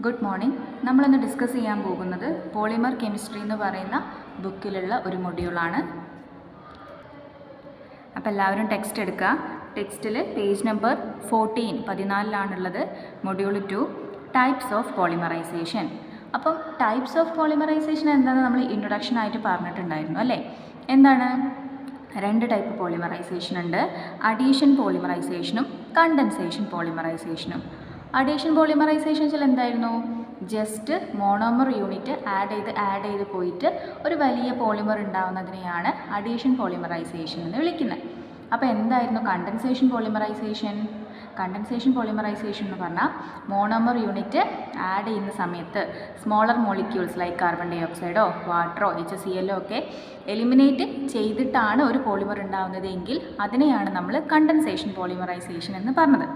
Good morning. നമ്മളിന്ന് discuss ചെയ്യാൻ പോകുന്നത് പോളിമർ കെമിസ്ട്രി എന്ന് പറയുന്ന ബുക്കിലുള്ള ഒരു മൊഡ്യൂളാണ്. അപ്പോൾ എല്ലാവരും ടെക്സ്റ്റ് എടുക്കുക. ടെക്സ്റ്റിൽ page number 14 module 2 types of polymerization. അപ്പം ടൈപ്സ് ഓഫ് പോളിമറൈസേഷൻ എന്താണെന്ന് നമ്മൾ ഇൻട്രൊഡക്ഷൻ ആയിട്ട് പറഞ്ഞിട്ടുണ്ടായിരുന്നു അല്ലേ? എന്താണ്? 2 ടൈപ്പ് പോളിമറൈസേഷൻ ഉണ്ട്. അഡീഷൻ പോളിമറൈസേഷനും കണ്ടൻസേഷൻ പോളിമറൈസേഷനും. അഡീഷൻ പോളിമറൈസേഷൻസിൽ എന്തായിരുന്നു? ജസ്റ്റ് മോണോമർ യൂണിറ്റ് ആഡ് ചെയ്ത് പോയിട്ട് ഒരു വലിയ പോളിമർ ഉണ്ടാവുന്നതിനെയാണ് അഡീഷൻ പോളിമറൈസേഷൻ എന്ന് വിളിക്കുന്നത്. അപ്പോൾ എന്തായിരുന്നു കണ്ടൻസേഷൻ പോളിമറൈസേഷൻ? കണ്ടൻസേഷൻ പോളിമറൈസേഷൻ എന്ന് പറഞ്ഞാൽ മോണോമർ യൂണിറ്റ് ആഡ് ചെയ്യുന്ന സമയത്ത് സ്മോളർ മോളിക്യൂൾസ് ലൈക്ക് കാർബൺ ഡൈ ഓക്സൈഡോ വാട്ടറോ HCl ഒക്കെ എലിമിനേറ്റ് ചെയ്തിട്ടാണ് ഒരു പോളിമർ ഉണ്ടാവുന്നത് എങ്കിൽ അതിനെയാണ് നമ്മൾ കണ്ടൻസേഷൻ പോളിമറൈസേഷൻ എന്ന് പറഞ്ഞത്.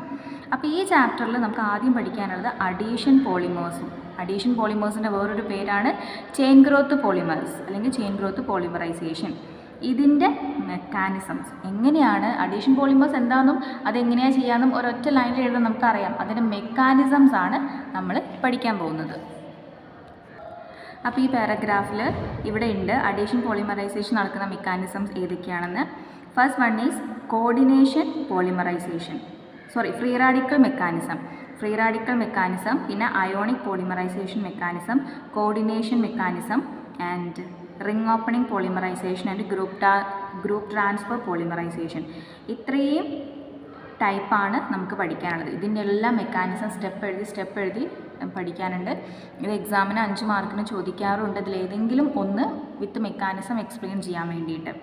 അപ്പോൾ ഈ ചാപ്റ്ററിൽ നമുക്ക് ആദ്യം പഠിക്കാനുള്ളത് അഡീഷൻ പോളിമേഴ്സും. അഡീഷൻ പോളിമേഴ്സിൻ്റെ വേറൊരു പേരാണ് ചെയിൻ ഗ്രോത്ത് പോളിമേഴ്സ് അല്ലെങ്കിൽ ചെയിൻ ഗ്രോത്ത് പോളിമറൈസേഷൻ. ഇതിൻ്റെ മെക്കാനിസംസ് എങ്ങനെയാണ്, അഡീഷൻ പോളിമേഴ്സ് എന്താണെന്നും അതെങ്ങനെയാണ് ചെയ്യാമെന്നും ഒരൊറ്റ ലൈനിൽ എഴുതാൻ നമുക്കറിയാം. അതിൻ്റെ മെക്കാനിസംസ് ആണ് നമ്മൾ പഠിക്കാൻ പോകുന്നത്. അപ്പോൾ ഈ പാരഗ്രാഫിൽ ഇവിടെ ഉണ്ട് അഡീഷൻ പോളിമറൈസേഷൻ നടക്കുന്ന മെക്കാനിസംസ് ഏതൊക്കെയാണെന്ന്. First one is coordination polymerization, free radical mechanism, പിന്നെ ionic polymerization mechanism, coordination mechanism and ring opening polymerisation and group transfer polymerization. ഇത്രയും ടൈപ്പാണ് നമുക്ക് പഠിക്കാനുള്ളത്. ഇതിൻ്റെ എല്ലാ മെക്കാനിസം സ്റ്റെപ്പ് എഴുതി പഠിക്കാനുണ്ട്. ഇത് എക്സാമിന് 5 മാർക്കിന് ചോദിക്കാറുണ്ട്. ഇതിലേതെങ്കിലും ഒന്ന് വിത്ത് മെക്കാനിസം എക്സ്പ്ലെയിൻ ചെയ്യാൻ വേണ്ടിയിട്ട്.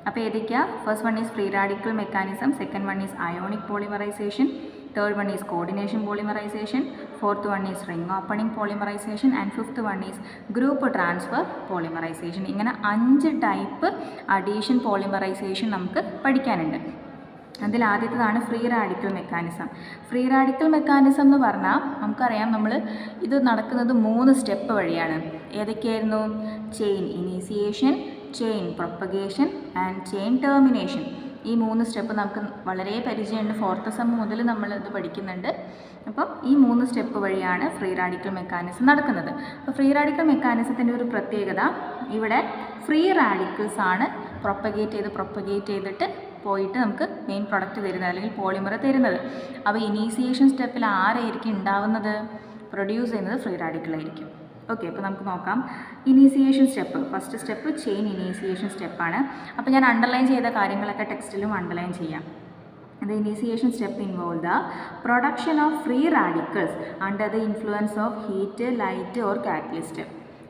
അപ്പോൾ ഏതൊക്കെയാണ്? First one is free radical mechanism, second one is ionic polymerization, third one is coordination polymerization, fourth one is ring opening polymerisation and fifth one is group transfer polymerization. ഇങ്ങനെ 5 type addition polymerization നമുക്ക് പഠിക്കാനുണ്ട്. അതിൽ ആദ്യത്തേതാണ് free radical mechanism. Free radical mechanism എന്ന് പറഞ്ഞാൽ നമുക്കറിയാം, ഇത് നടക്കുന്നത് 3 സ്റ്റെപ്പ് വഴിയാണ്. ഏതൊക്കെയായിരുന്നു? Chain initiation, chain propagation and chain termination. ഈ 3 സ്റ്റെപ്പ് നമുക്ക് വളരെ പരിചയമുണ്ട്. 4th സെം മുതൽ നമ്മളിത് പഠിക്കുന്നുണ്ട്. അപ്പം ഈ 3 സ്റ്റെപ്പ് വഴിയാണ് ഫ്രീ റാഡിക്കൽ മെക്കാനിസം നടക്കുന്നത്. അപ്പോൾ ഫ്രീ റാഡിക്കൽ മെക്കാനിസത്തിൻ്റെ ഒരു പ്രത്യേകത, ഇവിടെ ഫ്രീ റാഡിക്കൽസ് ആണ് പ്രൊപ്പഗേറ്റ് ചെയ്തിട്ട് പോയിട്ട് നമുക്ക് മെയിൻ പ്രൊഡക്റ്റ് തരുന്നത് അല്ലെങ്കിൽ പോളിമർ തരുന്നത്. അപ്പോൾ ഇനീസിയേഷൻ സ്റ്റെപ്പിൽ ആരായിരിക്കും ഉണ്ടാവുന്നത്? പ്രൊഡ്യൂസ് ചെയ്യുന്നത് ഫ്രീ റാഡിക്കലായിരിക്കും. ഓക്കെ, അപ്പോൾ നമുക്ക് നോക്കാം. Initiation step, first step chain initiation സ്റ്റെപ്പാണ്. അപ്പോൾ ഞാൻ അണ്ടർലൈൻ ചെയ്ത കാര്യങ്ങളൊക്കെ ടെക്സ്റ്റിലും അണ്ടർലൈൻ ചെയ്യാം. The initiation step involves the production of free radicals under the influence of heat, light or catalyst.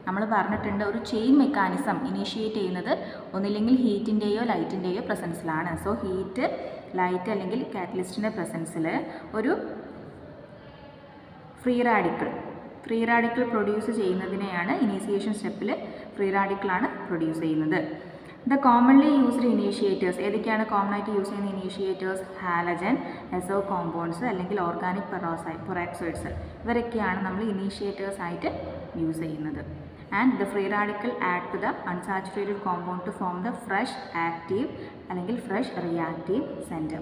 നമ്മൾ പറഞ്ഞിട്ടുണ്ട് ഒരു ചെയിൻ മെക്കാനിസം ഇനീഷ്യേറ്റ് ചെയ്യുന്നത് ഒന്നില്ലെങ്കിൽ ഹീറ്റിൻ്റെയോ ലൈറ്റിൻ്റെയോ പ്രസൻസിലാണ്. സോ ഹീറ്റ്, ലൈറ്റ് അല്ലെങ്കിൽ കാറ്റലിസ്റ്റിൻ്റെ പ്രസൻസിൽ ഒരു ഫ്രീ റാഡിക്കൽ പ്രൊഡ്യൂസ് ചെയ്യുന്നതിനെയാണ് ഇനീഷ്യേഷൻ സ്റ്റെപ്പിൽ ഫ്രീ റാഡിക്കലാണ് പ്രൊഡ്യൂസ് ചെയ്യുന്നത്. ദ കോമൺലി യൂസ്ഡ് ഇനീഷ്യേറ്റേഴ്സ് ഏതൊക്കെയാണ്? കോമൺ ആയിട്ട് യൂസ് ചെയ്യുന്ന ഇനീഷ്യേറ്റേഴ്സ് ഹാലജൻ, SO കോമ്പൗണ്ട്സ് അല്ലെങ്കിൽ ഓർഗാനിക് പെറോക്സൈഡ്സ്, ഇവരൊക്കെയാണ് നമ്മൾ ഇനീഷ്യേറ്റേഴ്സ് ആയിട്ട് യൂസ് ചെയ്യുന്നത്. And the free radical add to the unsaturated compound to form the fresh active അല്ലെങ്കിൽ ഫ്രഷ് റിയാക്റ്റീവ് സെൻറ്റർ.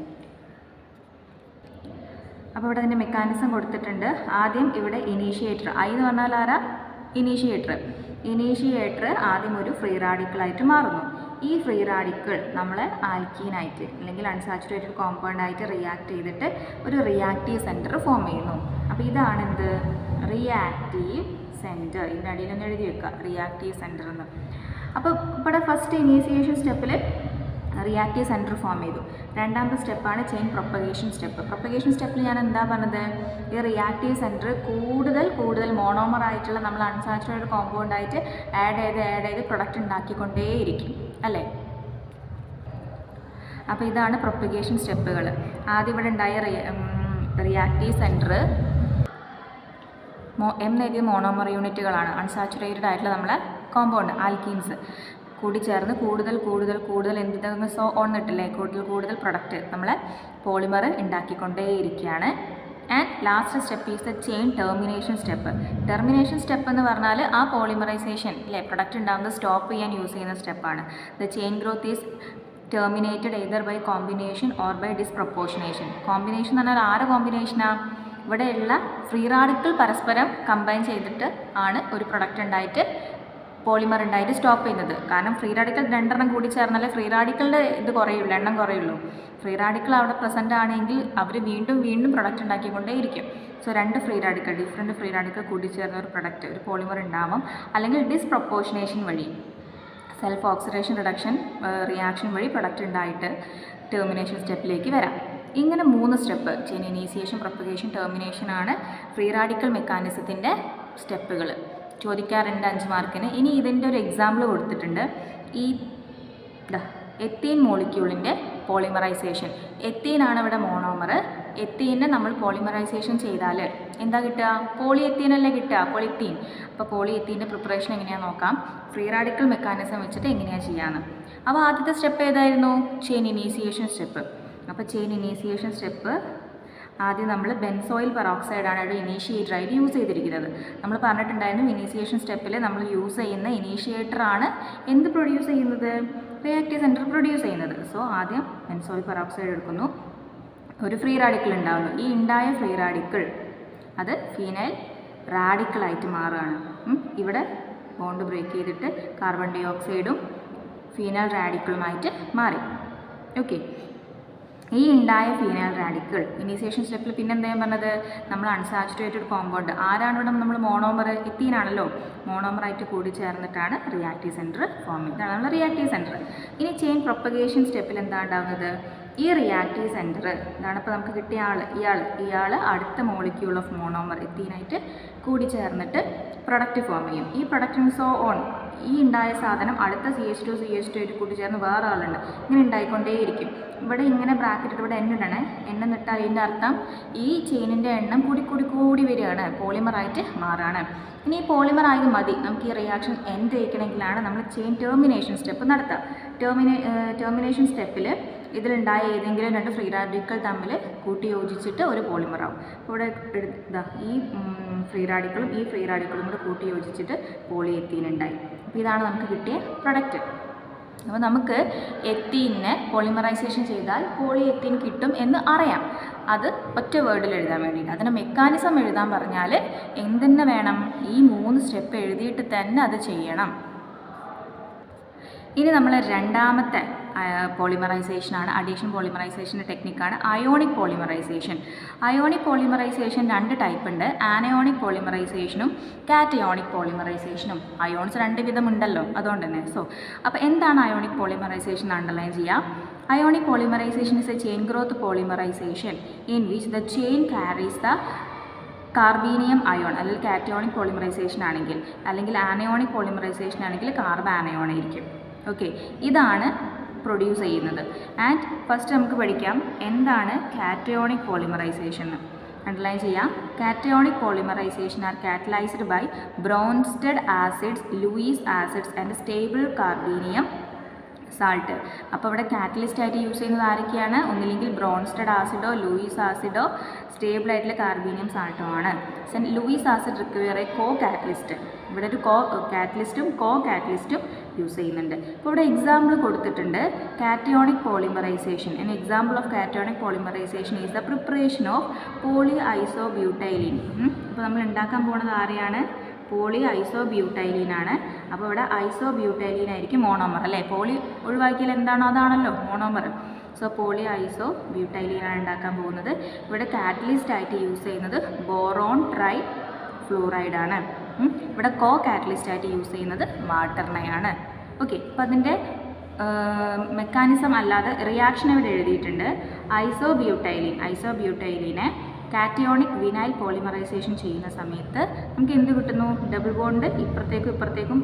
അപ്പോൾ ഇവിടെ അതിൻ്റെ മെക്കാനിസം കൊടുത്തിട്ടുണ്ട്. ആദ്യം ഇവിടെ ഇനീഷ്യേറ്റർ, എന്ന് പറഞ്ഞാൽ ആരാ? ഇനീഷ്യേറ്റർ ആദ്യം ഒരു ഫ്രീ റാഡിക്കലായിട്ട് മാറുന്നു. ഈ ഫ്രീ റാഡിക്കൽ നമ്മളെ ആൽക്കീനായിട്ട് അല്ലെങ്കിൽ അൺസാച്ചുറേറ്റഡ് കോമ്പൗണ്ടായിട്ട് റിയാക്ട് ചെയ്തിട്ട് ഒരു റിയാക്റ്റീവ് സെൻറ്റർ ഫോം ചെയ്യുന്നു. അപ്പോൾ ഇതാണ് എന്ത്? Reactive centre. ഇതിൻ്റെ അടിയിലൊന്ന് എഴുതി വെക്കുക, റിയാക്റ്റീവ് സെൻറ്റർ എന്ന്. അപ്പോൾ ഇവിടെ ഫസ്റ്റ് ഇനീസിയേഷൻ സ്റ്റെപ്പിൽ റിയാക്റ്റീവ് സെൻറ്റർ ഫോം ചെയ്തു. രണ്ടാമത്തെ സ്റ്റെപ്പാണ് ചെയിൻ പ്രൊപ്പഗേഷൻ സ്റ്റെപ്പിൽ ഞാൻ എന്താ പറഞ്ഞത്? ഈ റിയാക്റ്റീവ് സെൻറ്റർ കൂടുതൽ മോണോമർ ആയിട്ടുള്ള നമ്മൾ അൺസാച്ചുറേറ്റഡ് കോമ്പൗണ്ടായിട്ട് ആഡ് ചെയ്ത് പ്രൊഡക്റ്റ് ഉണ്ടാക്കിക്കൊണ്ടേയിരിക്കും അല്ലേ? അപ്പോൾ ഇതാണ് പ്രൊപ്പഗേഷൻ സ്റ്റെപ്പുകൾ. ആദ്യം ഇവിടെ ഉണ്ടായ റിയാക്റ്റീവ് സെൻറ്റർ എന്നെഴുതിയ മോണോമർ യൂണിറ്റുകളാണ്. അൺസാച്ചുറേറ്റഡ് ആയിട്ടുള്ള നമ്മളെ കോമ്പൗണ്ട് ആൽക്കീൻസ് കൂടി ചേർന്ന് കൂടുതൽ എന്തിന് സോ ഓണിട്ടില്ലേ, കൂടുതൽ പ്രൊഡക്റ്റ് നമ്മളെ പോളിമർ ഉണ്ടാക്കിക്കൊണ്ടേയിരിക്കുകയാണ്. And last step is the chain termination step എന്ന് പറഞ്ഞാൽ ആ പോളിമറൈസേഷൻ പ്രൊഡക്റ്റ് ഉണ്ടാകുന്നത് സ്റ്റോപ്പ് ചെയ്യാൻ യൂസ് ചെയ്യുന്ന സ്റ്റെപ്പാണ്. The chain growth is terminated either by combination or by disproportionation. Combination എന്ന് പറഞ്ഞാൽ ആരെ കോമ്പിനേഷനാണ്? ഇവിടെയുള്ള ഫ്രീ റാഡിക്കൽ പരസ്പരം കമ്പൈൻ ചെയ്തിട്ട് ആണ് ഒരു പ്രൊഡക്റ്റ് ഉണ്ടായിട്ട് പോളിമർ ഉണ്ടായിട്ട് സ്റ്റോപ്പ് ചെയ്യുന്നത്. കാരണം ഫ്രീ റാഡിക്കൽ രണ്ടെണ്ണം കൂടി ചേർന്നാലേ ഫ്രീ റാഡിക്കലിൻ്റെ ഇത് കുറയുള്ളൂ, എണ്ണം കുറയുള്ളൂ. ഫ്രീ റാഡിക്കൽ അവിടെ പ്രസൻ്റ് ആണെങ്കിൽ അവർ വീണ്ടും വീണ്ടും പ്രൊഡക്റ്റ് ഉണ്ടാക്കിക്കൊണ്ടേയിരിക്കും. സോ രണ്ട് free radical, different free radical കൂടി ചേർന്ന ഒരു പ്രൊഡക്റ്റ്, ഒരു പോളിമർ ഉണ്ടാവും. അല്ലെങ്കിൽ ഡിസ്പ്രൊപ്പോർഷനേഷൻ വഴി, സെൽഫ് ഓക്സിഡേഷൻ റിഡക്ഷൻ റിയാക്ഷൻ വഴി പ്രൊഡക്റ്റ് ഉണ്ടായിട്ട് ടെർമിനേഷൻ സ്റ്റെപ്പിലേക്ക് വരാം. ഇങ്ങനെ 3 step, chain initiation, propagation, termination ആണ് ഫ്രീ റാഡിക്കൽ മെക്കാനിസത്തിൻ്റെ സ്റ്റെപ്പുകൾ. ചോദിക്കാറുണ്ട് 5 മാർക്കിന്. ഇനി ഇതിൻ്റെ ഒരു എക്സാമ്പിൾ കൊടുത്തിട്ടുണ്ട്. ഈ എത്തീൻ മോളിക്യൂളിൻ്റെ പോളിമറൈസേഷൻ. എത്തീനാണ് ഇവിടെ മോണോമർ. എത്തീനെ നമ്മൾ പോളിമറൈസേഷൻ ചെയ്താൽ എന്താ കിട്ടുക? പോളി എത്തീനല്ലേ കിട്ടുക, പോളിത്തീൻ. അപ്പോൾ പോളി എത്തീൻ്റെ പ്രിപ്പറേഷൻ എങ്ങനെയാണെന്ന് നോക്കാം. ഫ്രീ റാഡിക്കൽ മെക്കാനിസം വെച്ചിട്ട് എങ്ങനെയാണ് ചെയ്യാമെന്ന്. അപ്പോൾ ആദ്യത്തെ സ്റ്റെപ്പ് ഏതായിരുന്നു? Chain initiation step. അപ്പോൾ ചെയിൻ ഇനീസിയേഷൻ സ്റ്റെപ്പ് ആദ്യം നമ്മൾ ബെൻസോയിൽ പെറോക്സൈഡാണ് ഒരു ഇനീഷ്യേറ്ററായിട്ട് യൂസ് ചെയ്തിരിക്കുന്നത്. നമ്മൾ പറഞ്ഞിട്ടുണ്ടായിരുന്നു ഇനീസിയേഷൻ സ്റ്റെപ്പിൽ നമ്മൾ യൂസ് ചെയ്യുന്ന ഇനീഷ്യേറ്ററാണ് എന്ത് പ്രൊഡ്യൂസ് ചെയ്യുന്നത്? റിയാക്റ്റീവ് സെൻറ്റർ പ്രൊഡ്യൂസ് ചെയ്യുന്നത്. സോ ആദ്യം ബെൻസോയിൽ പെറോക്സൈഡ് എടുക്കുന്നു, ഒരു ഫ്രീ റാഡിക്കൽ ഉണ്ടാകുന്നു. ഈ ഉണ്ടായ ഫ്രീ റാഡിക്കൽ അത് ഫീനൈൽ റാഡിക്കലായിട്ട് മാറുകയാണ്. ഇവിടെ ബോണ്ട് ബ്രേക്ക് ചെയ്തിട്ട് കാർബൺ ഡൈ ഓക്സൈഡും ഫീനൈൽ റാഡിക്കലുമായിട്ട് മാറി. ഓക്കെ, ഈ ഉണ്ടായ ഫീനൈൽ റാഡിക്കൽ ഇനീസിയേഷൻ സ്റ്റെപ്പിൽ പിന്നെ എന്താ പറഞ്ഞത്? നമ്മൾ അൺസാച്ചുറേറ്റഡ് കോമ്പൗണ്ട് ആരാണ് ഇവിടെ? നമ്മൾ മോണോമർ, എത്തീനാണല്ലോ. മോണോമറായിട്ട് കൂടി ചേർന്നിട്ടാണ് റിയാക്റ്റീവ് സെൻറ്റർ ഫോം ചെയ്യുന്നത്. ഇതാണ് നമ്മൾ റിയാക്റ്റീവ് സെൻറ്റർ. ഇനി ചെയിൻ പ്രൊപ്പഗേഷൻ സ്റ്റെപ്പിൽ എന്താ ഉണ്ടാകുന്നത്? ഈ റിയാക്റ്റീവ് സെൻറ്റർ ഇതാണ് ഇപ്പോൾ നമുക്ക് കിട്ടിയ ആൾ, ഇയാൾ അടുത്ത മോളിക്യൂൾ ഓഫ് മോണോമർ എത്തീനായിട്ട് കൂടി ചേർന്നിട്ട് പ്രൊഡക്റ്റ് ഫോം ചെയ്യും. ഈ പ്രൊഡക്റ്റ് സോ ഓൺ, ഈ ഉണ്ടായ സാധനം അടുത്ത CH2 ആയിട്ട് കൂടി ചേർന്ന് വേറെ ആളുണ്ട്. ഇങ്ങനെ ഉണ്ടായിക്കൊണ്ടേയിരിക്കും. ഇവിടെ ഇങ്ങനെ ബ്രാക്കറ്റ് ഇവിടെ എണ്ണിടണേ. എണ്ണം ഇട്ടാൽ അതിൻ്റെ അർത്ഥം ഈ ചെയിനിൻ്റെ എണ്ണം കൂടി വരികയാണ്, പോളിമറായിട്ട് മാറുകയാണ്. ഇനി ഈ പോളിമർ ആയത് മതി, നമുക്ക് ഈ റിയാക്ഷൻ എൻഡ് ചെയ്യിക്കണമെങ്കിലാണ് നമ്മൾ ചെയിൻ ടെർമിനേഷൻ സ്റ്റെപ്പ് നടത്തുക. ടെർമിനേഷൻ സ്റ്റെപ്പിൽ ഇതിലുണ്ടായ ഏതെങ്കിലും 2 ഫ്രീ റാഡിക്കൽ തമ്മിൽ കൂട്ടി യോജിച്ചിട്ട് ഒരു പോളിമറാവും. ഇവിടെ ഈ ഫ്രീ റാഡിക്കലും ഈ ഫ്രീ റാഡിക്കലും കൂടെ കൂട്ടി യോജിച്ചിട്ട് പോളി എത്തീൻ ഉണ്ടായി. അപ്പോൾ ഇതാണ് നമുക്ക് കിട്ടിയ പ്രൊഡക്റ്റ്. അപ്പോൾ നമുക്ക് എത്തീനെ പോളിമറൈസേഷൻ ചെയ്താൽ പോളി എത്തീൻ കിട്ടും എന്ന് അറിയാം. അത് ഒറ്റ വേർഡിൽ എഴുതാൻ വേണ്ടിയിട്ട്. അതിന് മെക്കാനിസം എഴുതാൻ പറഞ്ഞാൽ എന്തെന്നെ വേണം? ഈ 3 സ്റ്റെപ്പ് എഴുതിയിട്ട് തന്നെ അത് ചെയ്യണം. ഇനി നമ്മൾ രണ്ടാമത്തെ പോളിമറൈസേഷനാണ്, അഡീഷൻ പോളിമറൈസേഷൻ്റെ ടെക്നിക്കാണ് ionic polymerization. Ionic polymerization 2 type ഉണ്ട്. ആനയോണിക് പോളിമറൈസേഷനും കാറ്റയോണിക് പോളിമറൈസേഷനും. അയോൺസ് 2 വിധമുണ്ടല്ലോ, അതുകൊണ്ട് തന്നെ. അപ്പോൾ എന്താണ് അയോണിക് പോളിമറൈസേഷൻ? അണ്ടർലൈൻ ചെയ്യാം. Ionic polymerization is a chain growth polymerization in which the chain carries the carbenium ion. അല്ലെങ്കിൽ കാറ്റയോണിക് പോളിമറൈസേഷൻ ആണെങ്കിൽ, അല്ലെങ്കിൽ ആനയോണിക് പോളിമറൈസേഷൻ ആണെങ്കിൽ കാർബൺ ആനയോൺ ആയിരിക്കും. ഓക്കെ, ഇതാണ് പ്രൊഡ്യൂസ് ചെയ്യുന്നത്. ആൻഡ് ഫസ്റ്റ് നമുക്ക് പഠിക്കാം എന്താണ് കാറ്റയോണിക് പോളിമറൈസേഷൻ. അണ്ടർലൈൻ ചെയ്യാം. Cationic polymerisation are catalysed by Bronsted acids, Lewis acids and stable carbenium salt. അപ്പോൾ ഇവിടെ കാറ്റലിസ്റ്റ് ആയിട്ട് യൂസ് ചെയ്യുന്നത് ആരൊക്കെയാണ്? ഒന്നില്ലെങ്കിൽ ബ്രോൺസ്റ്റഡ് ആസിഡോ ലൂയിസ് ആസിഡോ സ്റ്റേബിൾ ആയിട്ടുള്ള കാർബീനിയം സാൾട്ടോ ആണ്. Lewis acid require a co catalyst. ഇവിടെ ഒരു കാറ്റലിസ്റ്റും കോ കാറ്റലിസ്റ്റും യൂസ് ചെയ്യുന്നുണ്ട്. ഇപ്പോൾ ഇവിടെ എക്സാമ്പിൾ കൊടുത്തിട്ടുണ്ട്. Cationic polymerization. An example of cationic polymerization is the preparation of poly isobutylene. അപ്പോൾ നമ്മൾ ഉണ്ടാക്കാൻ പോകുന്നത് ആരെയാണ്? പോളി ഐസോബ്യൂട്ടൈലിൻ ആണ്. അപ്പോൾ ഇവിടെ ഐസോബ്യൂട്ടൈലിൻ ആയിരിക്കും മോണോമർ അല്ലേ? പോളി ഒഴിവാക്കിയാൽ എന്താണോ അതാണല്ലോ മോണോമർ. സോ പോളി ഐസോബ്യൂട്ടൈലിൻ ആണ് ഉണ്ടാക്കാൻ പോകുന്നത്. ഇവിടെ കാറ്റലിസ്റ്റ് ആയിട്ട് യൂസ് ചെയ്യുന്നത് ബോറോൺ ട്രൈ ഫ്ലൂറൈഡ് ആണ്. ഇവിടെ കോ കാറ്റലിസ്റ്റ് ആയിട്ട് യൂസ് ചെയ്യുന്നത് വാട്ടറിനെയാണ്. ഓക്കെ, അപ്പോൾ അതിൻ്റെ മെക്കാനിസം അല്ലാതെ റിയാക്ഷൻ ഇവിടെ എഴുതിയിട്ടുണ്ട്. ഐസോബ്യൂട്ടൈലിനെ കാറ്റയോണിക് വിനൈൽ പോളിമറൈസേഷൻ ചെയ്യുന്ന സമയത്ത് നമുക്ക് എന്ത് കിട്ടുന്നു? ഡബിൾ ബോണ്ട് ഇപ്പുറത്തേക്കും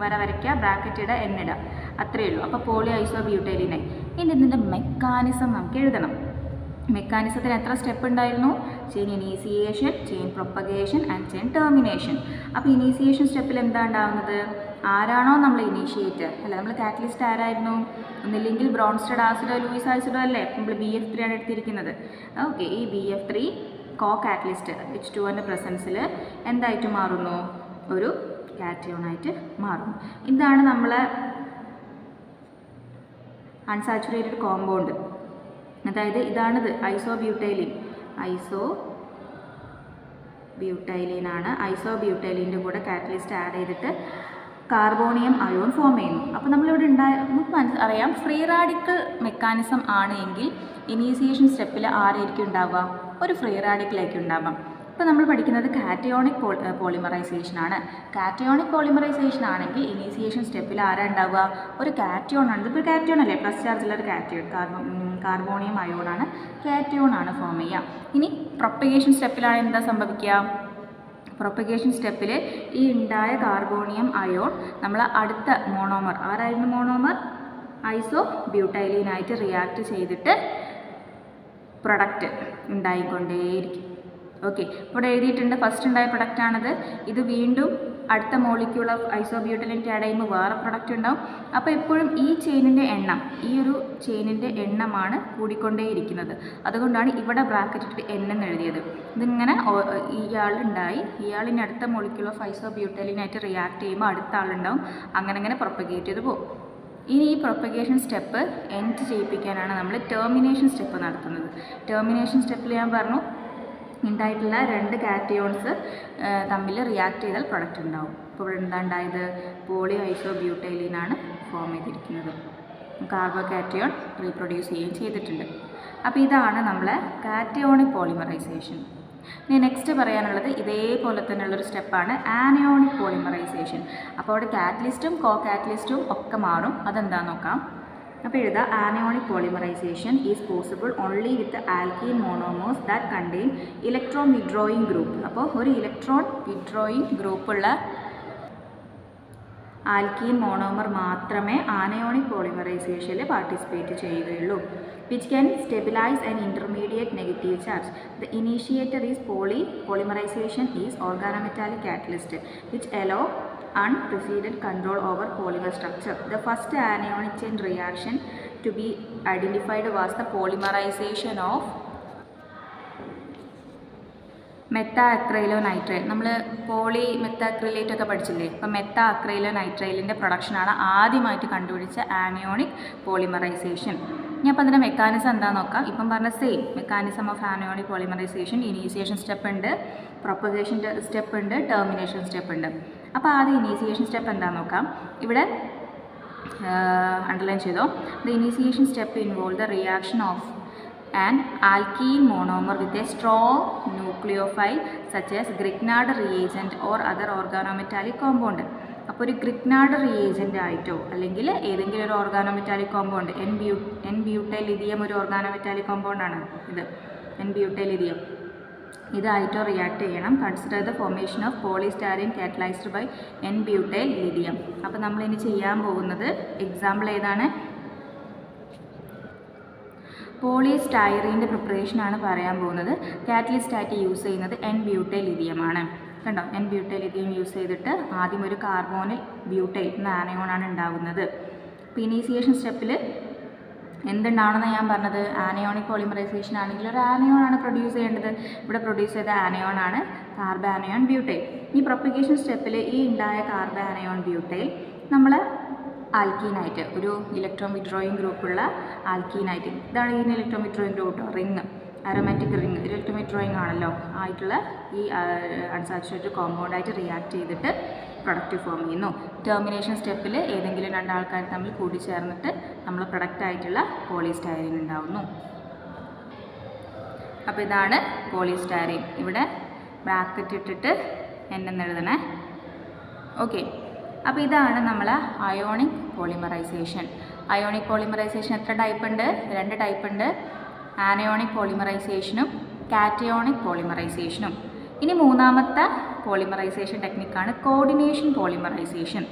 വരയ്ക്കുക, ബ്രാക്കറ്റ് ഇടുക, എന്നിടുക, അത്രയേ ഉള്ളൂ. അപ്പോൾ പോളി ഐസോബ്യൂട്ടൈലിനായി. ഇനി ഇതിൻ്റെ മെക്കാനിസം നമുക്ക് എഴുതണം. മെക്കാനിസത്തിന് എത്ര സ്റ്റെപ്പ് ഉണ്ടായിരുന്നു? Chain initiation, chain propagation and chain termination. അപ്പോൾ ഇനീസിയേഷൻ സ്റ്റെപ്പിൽ എന്താ ഉണ്ടാകുന്നത്? ആരാണോ നമ്മൾ ഇനീഷ്യേറ്റർ അല്ല, നമ്മൾ കാറ്റലിസ്റ്റ് ആരായിരുന്നു? ഒന്നില്ലെങ്കിൽ ബ്രോൺസ്റ്റഡ് ആസിഡോ ലൂയിസ് ആസിഡോ അല്ലേ? നമ്മൾ BF3 ആണ് എടുത്തിരിക്കുന്നത്. ഓക്കെ, ഈ BF3 കോ കാറ്റലിസ്റ്റ് H2O പ്രസൻസിൽ എന്തായിട്ട് മാറുന്നു? ഒരു കാറ്റയോണായിട്ട് മാറുന്നു. ഇതാണ് നമ്മളെ അൺസാച്ചുറേറ്റഡ് കോമ്പൗണ്ട്. അതായത് ഇതാണിത് ഐസോബ്യൂട്ടൈലിൻ. ബ്യൂട്ടൈലീനാണ്. ഐസോബ്യൂട്ടൈലിൻ്റെ കൂടെ കാറ്റലിസ്റ്റ് ആഡ് ചെയ്തിട്ട് കാർബോണിയം അയോൺ ഫോം ചെയ്യുന്നു. അപ്പോൾ നമ്മളിവിടെ നമുക്ക് അറിയാം ഫ്രീ റാഡിക്കൽ മെക്കാനിസം ആണ് എങ്കിൽ ഇനീസിയേഷൻ സ്റ്റെപ്പിൽ ആരായിരിക്കും ഉണ്ടാവുക? ഒരു ഫ്രീ റാഡിക്കലായിരിക്കും ഉണ്ടാവാം. ഇപ്പോൾ നമ്മൾ പഠിക്കുന്നത് കാറ്റയോണിക് പോളിമറൈസേഷൻ ആണ്. കാറ്റയോണിക് പോളിമറൈസേഷൻ ആണെങ്കിൽ ഇനീസിയേഷൻ സ്റ്റെപ്പിൽ ആരാ ഉണ്ടാവുക? ഒരു കാറ്റയോൺ ആണ്. ഇതിപ്പോൾ കാറ്റയോൺ അല്ലേ, പ്ലസ് ചാർജുള്ള ഒരു കാറ്റയോൺ, കാർബോണിയം അയോണാണ്, കാറ്റയോൺ ആണ് ഫോം ചെയ്യുക. ഇനി പ്രൊപ്പഗേഷൻ സ്റ്റെപ്പിലാണ് എന്താ സംഭവിക്കുക? പ്രൊപ്പഗേഷൻ സ്റ്റെപ്പിൽ ഈ ഉണ്ടായ കാർബോണിയം അയോൺ നമ്മൾ അടുത്ത മോണോമർ, ആരായിരുന്നു മോണോമർ? ഐസോ ബ്യൂട്ടൈലീനായിട്ട് റിയാക്ട് ചെയ്തിട്ട് പ്രൊഡക്റ്റ് ഉണ്ടായിക്കൊണ്ടേയിരിക്കും. ഓക്കെ, ഇവിടെ എഴുതിയിട്ടുണ്ട് ഫസ്റ്റ് ഉണ്ടായ പ്രൊഡക്റ്റാണത്. ഇത് വീണ്ടും അടുത്ത മോളിക്യൂൾ ഓഫ് ഐസോബ്യൂട്ടൈലിൻ്റെ ആഡ് ചെയ്യുമ്പോൾ വേറെ പ്രൊഡക്റ്റ് ഉണ്ടാവും. അപ്പോൾ എപ്പോഴും ഈ ചെയിനിൻ്റെ എണ്ണം, ഈ ഒരു ചെയിനിൻ്റെ എണ്ണമാണ് കൂടിക്കൊണ്ടേയിരിക്കുന്നത്. അതുകൊണ്ടാണ് ഇവിടെ ബ്രാക്കറ്റ് ഇട്ടിട്ട് N എന്ന് എഴുതിയത്. ഇതിങ്ങനെ ഇയാളുണ്ടായി, ഇയാളിന് അടുത്ത മോളിക്യൂൾ ഓഫ് ഐസോബ്യൂട്ടൈലിനായിട്ട് റിയാക്ട് ചെയ്യുമ്പോൾ അടുത്ത ആളുണ്ടാവും. അങ്ങനെ പ്രൊപ്പഗേറ്റ് ചെയ്ത് പോകും. ഇനി ഈ പ്രൊപ്പഗേഷൻ സ്റ്റെപ്പ് എൻഡ് ചെയ്യിപ്പിക്കാനാണ് നമ്മൾ ടെർമിനേഷൻ സ്റ്റെപ്പ് നടത്തുന്നത്. ടെർമിനേഷൻ സ്റ്റെപ്പിൽ ഞാൻ പറഞ്ഞു ഉണ്ടായിട്ടുള്ള രണ്ട് കാറ്റയോൺസ് തമ്മിൽ റിയാക്ട് ചെയ്താൽ പ്രൊഡക്റ്റ് ഉണ്ടാവും. ഇപ്പോൾ ഇവിടെ എന്താ ഉണ്ടായത്? പോളി ഐസോബ്യൂട്ടൈലീനാണ് ഫോം ചെയ്തിരിക്കുന്നത്. കാർബോ കാറ്റയോൺ റീപ്രൊഡ്യൂസ് ചെയ്യുകയും ചെയ്തിട്ടുണ്ട്. അപ്പോൾ ഇതാണ് നമ്മളെ കാറ്റയോണിക് പോളിമറൈസേഷൻ. ഇനി നെക്സ്റ്റ് പറയാനുള്ളത് ഇതേപോലെ തന്നെയുള്ളൊരു സ്റ്റെപ്പാണ് ആനയോണിക് പോളിമറൈസേഷൻ. അപ്പോൾ അവിടെ കാറ്റലിസ്റ്റും കോ കാറ്റലിസ്റ്റും ഒക്കെ മാറും. അതെന്താണെന്ന് നോക്കാം. അപ്പോൾ എഴുതാം, anionic polymerisation is possible only with alkene monomers that contain electron withdrawing group. അപ്പോൾ ഒരു ഇലക്ട്രോൺ വിഡ്രോയിങ് ഗ്രൂപ്പുള്ള ആൽക്കീൻ മോണോമർ മാത്രമേ ആനയോണിക് പോളിമറൈസേഷനിൽ പാർട്ടിസിപ്പേറ്റ് ചെയ്യുകയുള്ളൂ. Which can stabilise an intermediate negative charge. The initiator is polymerisation is organometallic catalyst which allow unpreceded control over polymer structure. The first anionic chain reaction to be identified was the polymerization of methacrylonitrile. നമ്മൾ poly methacrylate ഒക്കെ പഠിച്ചില്ലേ? അപ്പോൾ മെത്താ അക്രൈലോ നൈട്രൈലിൻ്റെ പ്രൊഡക്ഷനാണ് ആദ്യമായിട്ട് കണ്ടുപിടിച്ച anionic polymerisation. ഇനി അപ്പോൾ അതിൻ്റെ mechanism എന്താണെന്ന് നോക്കാം. ഇപ്പം പറഞ്ഞ same mechanism of anionic polymerisation. Initiation step ഉണ്ട്, പ്രൊപ്പഗേഷൻ സ്റ്റെപ്പ് ഉണ്ട്, ടെർമിനേഷൻ സ്റ്റെപ്പ് ഉണ്ട്. അപ്പോൾ ആദ്യം ഇനീസിയേഷൻ സ്റ്റെപ്പ് എന്താണെന്ന് നോക്കാം. ഇവിടെ അണ്ടർലൈൻ ചെയ്തോ. The initiation step involve the reaction of an alkene monomer with a strong nucleophile such as Grignard reagent or other organometallic compound. അപ്പോൾ ഒരു ഗ്രിഗ്നാർഡ് റിയേജൻ്റ് ആയിട്ടോ അല്ലെങ്കിൽ ഏതെങ്കിലും ഒരു ഓർഗാനോമെറ്റാലിക് കോമ്പൗണ്ട്, എൻ ബ്യൂട്ടൈലിഥിയം ഒരു ഓർഗാനോമെറ്റാലിക് കോമ്പൗണ്ടാണ് ഇത്, എൻ ബ്യൂട്ടൈലിഥിയം, ഇതായിട്ടോ റിയാക്ട് ചെയ്യണം. Consider the formation of polystyrene catalysed by n butyl lithium. അപ്പോൾ നമ്മളിനി ചെയ്യാൻ പോകുന്നത് എക്സാമ്പിൾ ഏതാണ്? പോളിസ്റ്റൈറീൻ്റെ പ്രിപ്പറേഷനാണ് പറയാൻ പോകുന്നത്. കാറ്റലിസ്റ്റായിട്ട് യൂസ് ചെയ്യുന്നത് എൻ ബ്യൂട്ടൈൽ ലിഥിയമാണ്. കണ്ടോ, എൻ ബ്യൂട്ടൈൽ ലിഥിയം യൂസ് ചെയ്തിട്ട് ആദ്യം ഒരു കാർബോണിൽ ബ്യൂട്ടൈൽ എന്ന ആനയോണാണ് ഉണ്ടാകുന്നത്. അപ്പോൾ ഇനീസിയേഷൻ സ്റ്റെപ്പിൽ എന്തുണ്ടാവണമെന്ന് ഞാൻ പറഞ്ഞത്? ആനയോണിക് പോളിമറൈസേഷൻ ആണെങ്കിൽ ഒരു ആനയോണാണ് പ്രൊഡ്യൂസ് ചെയ്യേണ്ടത്. ഇവിടെ പ്രൊഡ്യൂസ് ചെയ്ത ആനയോണാണ് കാർബാനയോൺ ബ്യൂട്ടൈൽ. ഈ പ്രൊപ്പഗേഷൻ സ്റ്റെപ്പിൽ ഈ ഉണ്ടായ കാർബാനയോൺ ബ്യൂട്ടൈൽ നമ്മൾ ആൽക്കീനായിട്ട്, ഒരു ഇലക്ട്രോൺ വിഡ്രോയിങ് ഗ്രൂപ്പുള്ള ആൽക്കീനായിട്ട്, ഇതാണ് ഈ electron withdrawing group, ring, aromatic ring, electron withdrawing ആണല്ലോ, ആയിട്ടുള്ള ഈ അൺസാച്ചുറേറ്റഡ് കോമ്പൗണ്ടായിട്ട് റിയാക്ട് ചെയ്തിട്ട് പ്രൊഡക്റ്റ് ഫോം ചെയ്യുന്നു. ടെർമിനേഷൻ സ്റ്റെപ്പിൽ ഏതെങ്കിലും രണ്ടാൾക്കാർ തമ്മിൽ കൂടിച്ചേർന്നിട്ട് നമ്മൾ പ്രൊഡക്റ്റായിട്ടുള്ള പോളിസ്റ്റൈറിൻ ഉണ്ടാവുന്നു. അപ്പോൾ ഇതാണ് പോളിസ്റ്റൈറിൻ. ഇവിടെ ബ്രാക്കറ്റ് ഇട്ടിട്ട് എന്നെന്ന് എഴുതണേ. ഓക്കെ, അപ്പോൾ ഇതാണ് നമ്മൾ അയോണിക് പോളിമറൈസേഷൻ. അയോണിക് പോളിമറൈസേഷൻ എത്ര ടൈപ്പ് ഉണ്ട്? 2 ടൈപ്പ് ഉണ്ട്. ആനയോണിക് പോളിമറൈസേഷനും കാറ്റയോണിക് പോളിമറൈസേഷനും. ഇനി മൂന്നാമത്തെ പോളിമറൈസേഷൻ ടെക്നിക്കാണ് കോർഡിനേഷൻ പോളിമറൈസേഷൻ.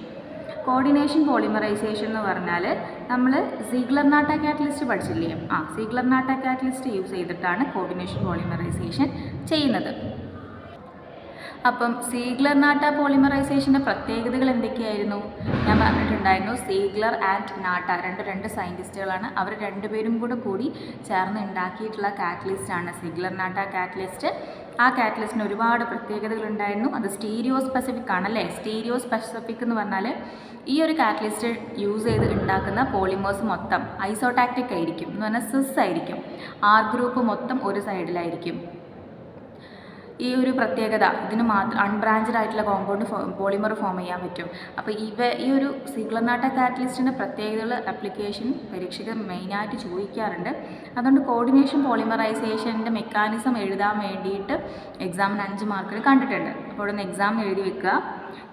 കോർഡിനേഷൻ പോളിമറൈസേഷൻ എന്ന് പറഞ്ഞാൽ നമ്മൾ സീഗ്ലർ-നാട്ട കാറ്റലിസ്റ്റ് പഠിച്ചില്ലേ? സീഗ്ലർ-നാട്ട കാറ്റലിസ്റ്റ് യൂസ് ചെയ്തിട്ടാണ് കോർഡിനേഷൻ പോളിമറൈസേഷൻ ചെയ്യുന്നത്. അപ്പം സീഗ്ലർ-നാട്ട പോളിമറൈസേഷൻ്റെ പ്രത്യേകതകൾ എന്തൊക്കെയായിരുന്നു? ഞാൻ പറഞ്ഞിട്ടുണ്ടായിരുന്നു, സീഗ്ലർ ആൻഡ് നാട്ട രണ്ട് സയൻറ്റിസ്റ്റുകളാണ്. അവർ രണ്ടുപേരും കൂടി ചേർന്ന് ഉണ്ടാക്കിയിട്ടുള്ള കാറ്റലിസ്റ്റാണ് സീഗ്ലർ-നാട്ട കാറ്റലിസ്റ്റ്. ആ കാറ്റലിസ്റ്റിന് ഒരുപാട് പ്രത്യേകതകളുണ്ടായിരുന്നു. അത് സ്റ്റീരിയോ സ്പെസിഫിക് ആണല്ലേ. സ്റ്റീരിയോ സ്പെസിഫിക് എന്ന് പറഞ്ഞാൽ ഈ ഒരു കാറ്റലിസ്റ്റ് യൂസ് ചെയ്ത് ഉണ്ടാക്കുന്ന പോളിമേഴ്സ് മൊത്തം ഐസോടാക്റ്റിക് ആയിരിക്കും, എന്ന് പറഞ്ഞാൽ സിസ് ആയിരിക്കും. ആർ ഗ്രൂപ്പ് മൊത്തം ഒരു സൈഡിലായിരിക്കും. ഈ ഒരു പ്രത്യേകത ഇതിന് മാത്രം അൺബ്രാഞ്ചഡ് ആയിട്ടുള്ള കോമ്പൗണ്ട് പോളിമർ ഫോം ചെയ്യാൻ പറ്റും. അപ്പോൾ ഈ ഒരു സിഗ്ലർനാട്ട കാറ്റലിസ്റ്റിൻ്റെ പ്രത്യേകതകൾ ആപ്ലിക്കേഷൻ പരീക്ഷയ്ക്ക് മെയിനായിട്ട് ചോദിക്കാറുണ്ട്. അതുകൊണ്ട് കോർഡിനേഷൻ പോളിമറൈസേഷൻ്റെ മെക്കാനിസം എഴുതാൻ വേണ്ടിയിട്ട് എക്സാമിന് 5 മാർക്കിൽ കണ്ടിട്ടുണ്ട്. അപ്പോൾ ഒന്ന് എക്സാം എഴുതി വെക്കുക.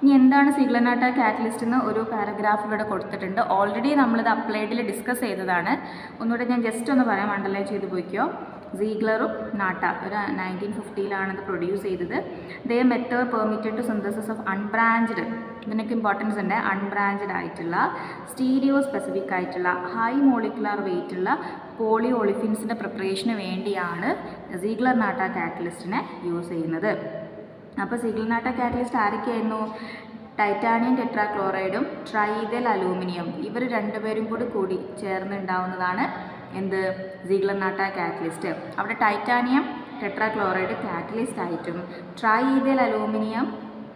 ഇനി എന്താണ് സിഗ്ലർനാട്ട കാറ്റലിസ്റ്റ് എന്ന് ഒരു പാരഗ്രാഫ് ഇവിടെ കൊടുത്തിട്ടുണ്ട്. ഓൾറെഡി നമ്മളിത് അപ്ലൈഡിൽ ഡിസ്കസ് ചെയ്തതാണ്. ഒന്നുകൂടെ ഞാൻ ജസ്റ്റ് ഒന്ന് പറയാം, അണ്ടർലൈൻ ചെയ്ത് പോയിക്കോ. സീഗ്ലറും നാട്ട ഒരു 1950-ലാണ് ഇത് പ്രൊഡ്യൂസ് ചെയ്തത്. The method permitted to synthesis of unbranched, ഇതിനൊക്കെ ഇമ്പോർട്ടൻസ് ഉണ്ട്, അൺബ്രാഞ്ച്ഡ് ആയിട്ടുള്ള സ്റ്റീരിയോ സ്പെസിഫിക് ആയിട്ടുള്ള ഹൈ മോളിക്കുലർ വെയിറ്റ് ഉള്ള പോളി ഒളിഫിൻസിൻ്റെ പ്രിപ്പറേഷന് വേണ്ടിയാണ് സീഗ്ലർനാട്ട കാറ്റലിസ്റ്റിനെ യൂസ് ചെയ്യുന്നത്. അപ്പോൾ സിഗ്ലർനാട്ട കാറ്റലിസ്റ്റ് ആരൊക്കെയായിരുന്നു? ടൈറ്റാനിയം ടെട്രാക്ലോറൈഡും ട്രൈതൽ അലൂമിനിയം, ഇവർ രണ്ടുപേരും കൂടി ചേർന്നുണ്ടാവുന്നതാണ് എന്ത്? Ziegler Natta catalyst. അവിടെ ടൈറ്റാനിയം ടെട്രാക്ലോറൈഡ് കാറ്റലിസ്റ്റ് ആയിട്ടും ട്രൈതൽ അലൂമിനിയം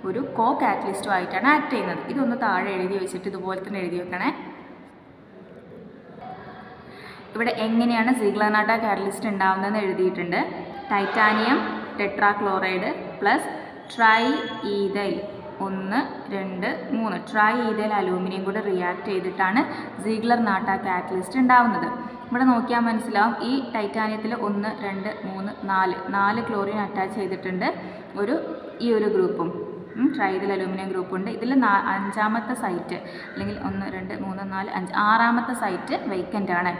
ഒരു കോ കാറ്റലിസ്റ്റും ആയിട്ടാണ് ആക്ട് ചെയ്യുന്നത്. ഇതൊന്ന് താഴെ എഴുതി വെച്ചിട്ട് ഇതുപോലെ തന്നെ എഴുതി വെക്കണേ. ഇവിടെ എങ്ങനെയാണ് സിഗ്ലർനാട്ട കാറ്റലിസ്റ്റ് ഉണ്ടാവുന്നതെന്ന് എഴുതിയിട്ടുണ്ട്. Titanium tetrachloride plus try ethyl 1, 2, 3 try ethyl aluminium കൂടെ റിയാക്ട് ചെയ്തിട്ടാണ് സിഗ്ലർനാട്ട കാറ്റലിസ്റ്റ് ഉണ്ടാവുന്നത്. ഇവിടെ നോക്കിയാൽ മനസ്സിലാവും, ഈ ടൈറ്റാനിയത്തിൽ 1, 2, 3, 4 ക്ലോറിൻ അറ്റാച്ച് ചെയ്തിട്ടുണ്ട്. ഈ ഒരു ഗ്രൂപ്പും ട്രൈതൽ അലൂമിനിയം ഗ്രൂപ്പുണ്ട്. ഇതിൽ 5ാമത്തെ സൈറ്റ് അല്ലെങ്കിൽ 1, 2, 3, 4, 5 6ാമത്തെ സൈറ്റ് വേക്കൻ്റ് ആണ്.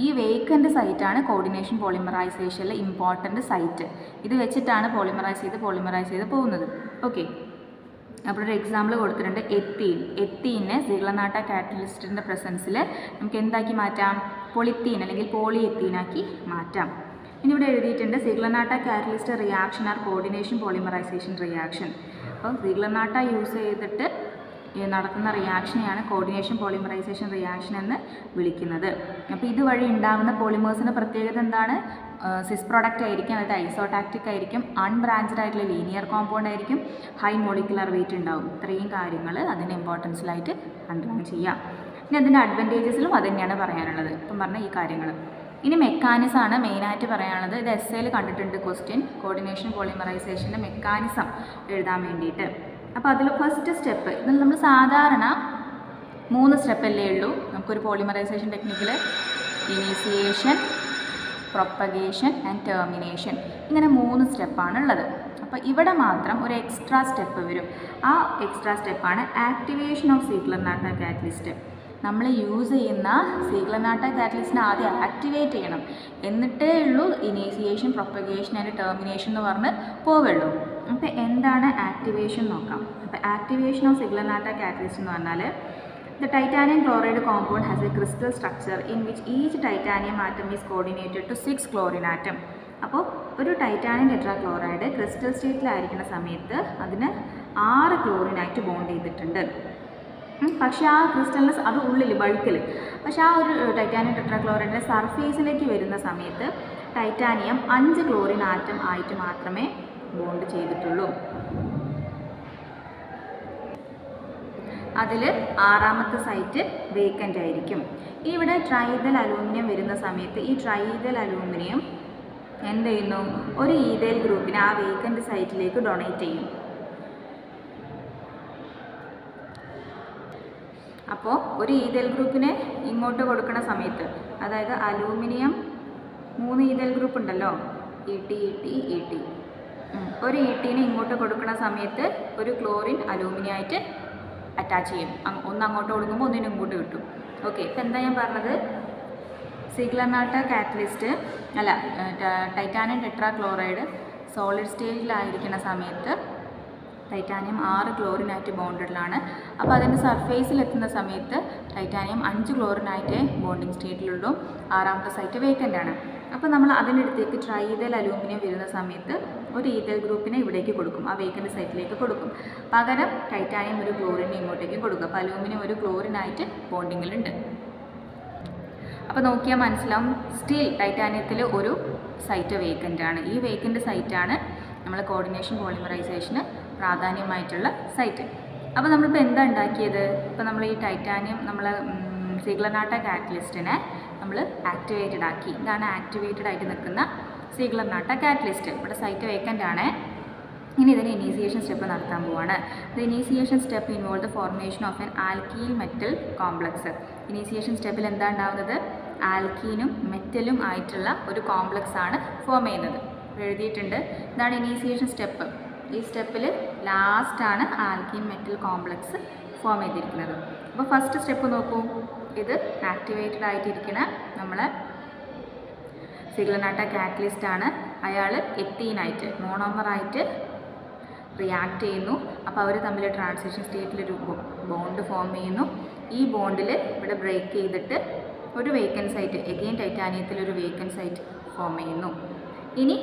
ഈ വേക്കൻ്റ് സൈറ്റാണ് കോർഡിനേഷൻ പോളിമറൈസേഷനിലെ ഇമ്പോർട്ടൻ്റ് സൈറ്റ്. ഇത് വെച്ചിട്ടാണ് പോളിമറൈസ് ചെയ്ത് പോകുന്നത്. ഓക്കെ, അപ്പോൾ ഒരു എക്സാമ്പിൾ കൊടുത്തിട്ടുണ്ട്. എത്തീനെ സിഗ്ലർനാട്ട കാറ്റലിസ്റ്റിൻ്റെ പ്രസൻസിൽ നമുക്ക് എന്താക്കി മാറ്റാം? പൊളിത്തീൻ അല്ലെങ്കിൽ പോളി എത്തീനാക്കി മാറ്റാം. ഇനി ഇവിടെ എഴുതിയിട്ടുണ്ട് Ziegler Natta catalyst reaction are coordination polymerization reaction. അപ്പോൾ സിഗ്ലർനാട്ട യൂസ് ചെയ്തിട്ട് നടത്തുന്ന റിയാക്ഷനെയാണ് കോർഡിനേഷൻ പോളിമറൈസേഷൻ റിയാക്ഷൻ എന്ന് വിളിക്കുന്നത്. അപ്പോൾ ഇതുവഴി ഉണ്ടാകുന്ന പോളിമേഴ്സിൻ്റെ പ്രത്യേകത എന്താണ്? സിസ് പ്രോഡക്റ്റ് ആയിരിക്കും, അതായത് ഐസോടാക്റ്റിക് ആയിരിക്കും, അൺബ്രാഞ്ച്ഡ് ആയിട്ടുള്ള ലീനിയർ കോമ്പൗണ്ട് ആയിരിക്കും, ഹൈ മോളിക്കുലർ വെയിറ്റ് ഉണ്ടാവും. ഇത്രയും കാര്യങ്ങൾ അതിൻ്റെ ഇമ്പോർട്ടൻസിലായിട്ട് അണ്ടർലൈൻ ചെയ്യാം. ഇനി അതിൻ്റെ അഡ്വാൻറ്റേജസിലും അത് തന്നെയാണ് പറയാനുള്ളത്. ഇപ്പം പറഞ്ഞ ഈ കാര്യങ്ങൾ. ഇനി മെക്കാനിസമാണ് മെയിനായിട്ട് പറയാനുള്ളത്. ഇത് എസ്സേയിൽ കണ്ടിട്ടുണ്ട് ക്വസ്റ്റ്യൻ, കോർഡിനേഷൻ പോളിമറൈസേഷൻ്റെ മെക്കാനിസം എഴുതാൻ വേണ്ടിയിട്ട്. അപ്പോൾ അതിൽ ഫസ്റ്റ് സ്റ്റെപ്പ്, ഇതിൽ നമ്മൾ സാധാരണ 3 സ്റ്റെപ്പല്ലേ ഉള്ളൂ നമുക്കൊരു പോളിമറൈസേഷൻ ടെക്നിക്കിൽ. ഇനീസിയേഷൻ, പ്രൊപ്പഗേഷൻ ആൻഡ് ടെർമിനേഷൻ, ഇങ്ങനെ 3 സ്റ്റെപ്പാണ് ഉള്ളത്. അപ്പോൾ ഇവിടെ മാത്രം ഒരു എക്സ്ട്രാ സ്റ്റെപ്പ് വരും. ആ എക്സ്ട്രാ സ്റ്റെപ്പാണ് ആക്ടിവേഷൻ ഓഫ് സിഗ്ലർനാട്ട കാറ്റലിസ്റ്റ്. നമ്മൾ യൂസ് ചെയ്യുന്ന സിഗ്ലർനാട്ട കാറ്റലിസ്റ്റിനെ ആദ്യം ആക്ടിവേറ്റ് ചെയ്യണം, എന്നിട്ടേ ഉള്ളൂ ഇനീസിയേഷൻ, പ്രൊപ്പഗേഷൻ ആൻഡ് ടെർമിനേഷൻ എന്ന് പറഞ്ഞ് പോവുള്ളൂ. അപ്പോൾ എന്താണ് ആക്ടിവേഷൻ നോക്കാം. അപ്പോൾ ആക്ടിവേഷൻ ഓഫ് സിഗ്ലർനാട്ട കാറ്റലിസ്റ്റ് എന്ന് പറഞ്ഞാൽ the titanium chloride compound has a crystal structure in which each titanium atom is coordinated to 6 chlorine atom. അപ്പോൾ ഒരു ടൈറ്റാനിയം ടെട്രാക്ലോറൈഡ് ക്രിസ്റ്റൽ സ്റ്റേറ്റിലായിരിക്കുന്ന സമയത്ത് അതിന് 6 ക്ലോറിനായിട്ട് ബോണ്ട് ചെയ്തിട്ടുണ്ട്. പക്ഷേ ആ ക്രിസ്റ്റലിന് അത് ഉള്ളിൽ ബൾക്കിൽ, പക്ഷേ ആ ഒരു ടൈറ്റാനിയം ടെട്രാക്ലോറൈഡിൻ്റെ സർഫേസിലേക്ക് വരുന്ന സമയത്ത് ടൈറ്റാനിയം 5 ക്ലോറിൻ ആറ്റം ആയിട്ട് മാത്രമേ ബോണ്ട് ചെയ്തിട്ടുള്ളൂ. അതിൽ 6ാമത്തെ സൈറ്റ് വേക്കൻ്റ് ആയിരിക്കും. ഇവിടെ ട്രൈതൽ അലൂമിനിയം വരുന്ന സമയത്ത് ഈ ട്രൈതൽ അലൂമിനിയം എന്ത് ചെയ്യുന്നു? ഒരു ഈഥൈൽ ഗ്രൂപ്പിനെ ആ വേക്കൻ്റ് സൈറ്റിലേക്ക് ഡൊണേറ്റ് ചെയ്യും. അപ്പോൾ ഒരു ഈഥൈൽ ഗ്രൂപ്പിനെ ഇങ്ങോട്ട് കൊടുക്കുന്ന സമയത്ത്, അതായത് അലൂമിനിയം 3 ഈഥൈൽ ഗ്രൂപ്പ് ഉണ്ടല്ലോ, ET ഒരു ETനെ ഇങ്ങോട്ട് കൊടുക്കുന്ന സമയത്ത് ഒരു ക്ലോറിൻ അലൂമിനിയമായിട്ട് അറ്റാച്ച് ചെയ്യും. ഒന്ന് അങ്ങോട്ട് കൊടുക്കുമ്പോൾ ഒന്നിനും ഇങ്ങോട്ട് കിട്ടും. ഓക്കെ, ഇപ്പം എന്താ ഞാൻ പറഞ്ഞത്? സിഗ്ലർനാട്ട കാറ്റലിസ്റ്റ് അല്ല ടൈറ്റാനിയം ടെട്രാക്ലോറൈഡ് സോളിഡ് സ്റ്റേറ്റിലായിരിക്കുന്ന സമയത്ത് ടൈറ്റാനിയം 6 ക്ലോറിനായിട്ട് ബോണ്ടഡിലാണ്. അപ്പോൾ അതിൻ്റെ സർഫേസിലെത്തുന്ന സമയത്ത് ടൈറ്റാനിയം 5 ക്ലോറിനായിട്ട് ബോണ്ടിങ് സ്റ്റേറ്റിലുള്ളൂ. 6ാമത്തെ സൈറ്റ് വേക്കൻ്റ് ആണ്. അപ്പോൾ നമ്മൾ അതിനടുത്തേക്ക് ട്രൈതൽ അലൂമിനിയം വരുന്ന സമയത്ത് ഒരു ഈഥൈൽ ഗ്രൂപ്പിനെ ഇവിടേക്ക് കൊടുക്കും, ആ വേക്കൻ്റ് സൈറ്റിലേക്ക് കൊടുക്കും. പകരം ടൈറ്റാനിയം ഒരു ക്ലോറിനെ ഇങ്ങോട്ടേക്ക് കൊടുക്കും. അപ്പോൾ അലൂമിനിയം ഒരു ക്ലോറിനായിട്ട് ബോണ്ടിങ്ങിലുണ്ട്. അപ്പോൾ നോക്കിയാൽ മനസ്സിലാവും, സ്റ്റിൽ ടൈറ്റാനിയത്തിൽ ഒരു സൈറ്റ് വേക്കൻ്റ് ആണ്. ഈ വേക്കൻ്റ് സൈറ്റാണ് നമ്മൾ കോർഡിനേഷൻ പോളിമറൈസേഷന് പ്രാധാന്യമായിട്ടുള്ള സൈറ്റ്. അപ്പോൾ നമ്മളിപ്പോൾ എന്താ ഉണ്ടാക്കിയത്? ഇപ്പോൾ നമ്മൾ ഈ ടൈറ്റാനിയം സിഗ്ലർനാട്ട കാറ്റലിസ്റ്റിനെ നമ്മൾ ആക്ടിവേറ്റഡ് ആക്കി. ഇതാണ് ആക്ടിവേറ്റഡ് ആയിട്ട് നിൽക്കുന്ന സിഗ്ലർനാട്ട കാറ്റലിസ്റ്റ്. ഇവിടെ സൈറ്റ് വേക്കൻ്റ് ആണ്. ഇനി ഇതിന് ഇനീസിയേഷൻ സ്റ്റെപ്പ് നടത്താൻ പോവാണ്. The initiation step involve the formation of an alkyl metal complex. Initiation സ്റ്റെപ്പിൽ എന്താ ഉണ്ടാവുന്നത്? ആൽക്കീനും മെറ്റലും ആയിട്ടുള്ള ഒരു കോംപ്ലക്സ് ആണ് ഫോം ചെയ്യുന്നത്. എഴുതിയിട്ടുണ്ട്. ഇതാണ് ഇനീസിയേഷൻ സ്റ്റെപ്പ്. ഈ സ്റ്റെപ്പിൽ ലാസ്റ്റാണ് ആൽക്കീൻ മെറ്റൽ കോംപ്ലക്സ് ഫോം ചെയ്തിരിക്കുന്നത്. അപ്പോൾ ഫസ്റ്റ് സ്റ്റെപ്പ് നോക്കൂ. ഇത് ആക്ടിവേറ്റഡ് ആയിട്ടിരിക്കുന്ന നമ്മളെ സിഗ്ലർ-നാട്ട കാറ്റലിസ്റ്റ് ആണ്. അയാൾ എത്തീനായിട്ട് മോണോമറായിട്ട് റിയാക്ട് ചെയ്യുന്നു. അപ്പോൾ അവർ തമ്മിൽ ട്രാൻസിഷൻ സ്റ്റേറ്റിലൊരു ബോണ്ട് ഫോം ചെയ്യുന്നു. ഈ ബോണ്ടിൽ ഇവിടെ ബ്രേക്ക് ചെയ്തിട്ട് ഒരു വേക്കൻറ്റ് സൈറ്റ്, എഗെയിൻ ടൈറ്റാനിയത്തിലൊരു വേക്കൻറ്റ് സൈറ്റ് ഫോം ചെയ്യുന്നു. ഇനി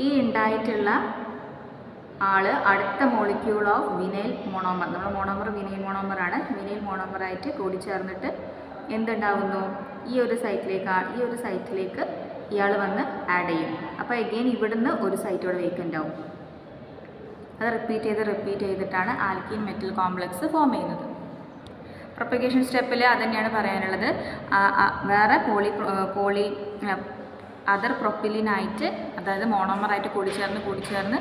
ഈ ഉണ്ടായിട്ടുള്ള ആള് അടുത്ത മോളിക്യൂൾ ഓഫ് വിനൈൽ മോണോമർ, നമ്മൾ മോണോമർ വിനൈൽ മോണോമറാണ്, വിനൈൽ മോണോമറായിട്ട് കൂടിച്ചേർന്നിട്ട് എന്തുണ്ടാവുന്നു? ഈ ഒരു സൈറ്റിലേക്ക് ഇയാൾ വന്ന് ആഡ് ചെയ്യും. അപ്പോൾ എഗെയിൻ ഇവിടുന്ന് ഒരു സൈറ്റോടെ വേക്കൻ്റ് ആവും. അത് റിപ്പീറ്റ് ചെയ്തിട്ടാണ് ആൽക്കീൻ മെറ്റൽ കോംപ്ലക്സ് ഫോം ചെയ്യുന്നത്. പ്രൊപ്പഗേഷൻ സ്റ്റെപ്പിൽ അത് തന്നെയാണ് പറയാനുള്ളത്. വേറെ അതർ പ്രൊപ്പിലിനായിട്ട്, അതായത് മോണോമറായിട്ട് കൂടിച്ചേർന്ന്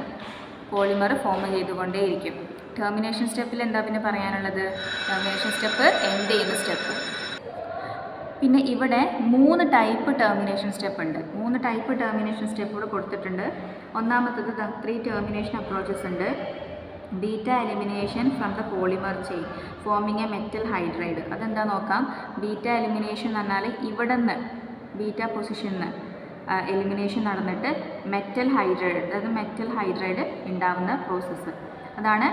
പോളിമർ ഫോം ചെയ്തുകൊണ്ടേയിരിക്കും. ടെർമിനേഷൻ സ്റ്റെപ്പിൽ എന്താ പിന്നെ പറയാനുള്ളത്? ടെർമിനേഷൻ സ്റ്റെപ്പ് എൻഡ് ചെയ്യുന്ന സ്റ്റെപ്പ്. പിന്നെ ഇവിടെ 3 ടൈപ്പ് ടെർമിനേഷൻ സ്റ്റെപ്പ് ഉണ്ട്. 3 ടൈപ്പ് ടെർമിനേഷൻ സ്റ്റെപ്പ് ഇവിടെ കൊടുത്തിട്ടുണ്ട്. ഒന്നാമത്തത് 3 ടെർമിനേഷൻ അപ്രോച്ചസ് ഉണ്ട്. Beta elimination from the polymer chain forming a metal hydride. അതെന്താ നോക്കാം. ബീറ്റ എലിമിനേഷൻ എന്ന് പറഞ്ഞാൽ ഇവിടെ നിന്ന് ബീറ്റ പൊസിഷനിൽ നിന്ന് എലിമിനേഷൻ നടന്നിട്ട് മെറ്റൽ ഹൈഡ്രൈഡ് ഉണ്ടാവുന്ന പ്രോസസ്സ്. അതാണ്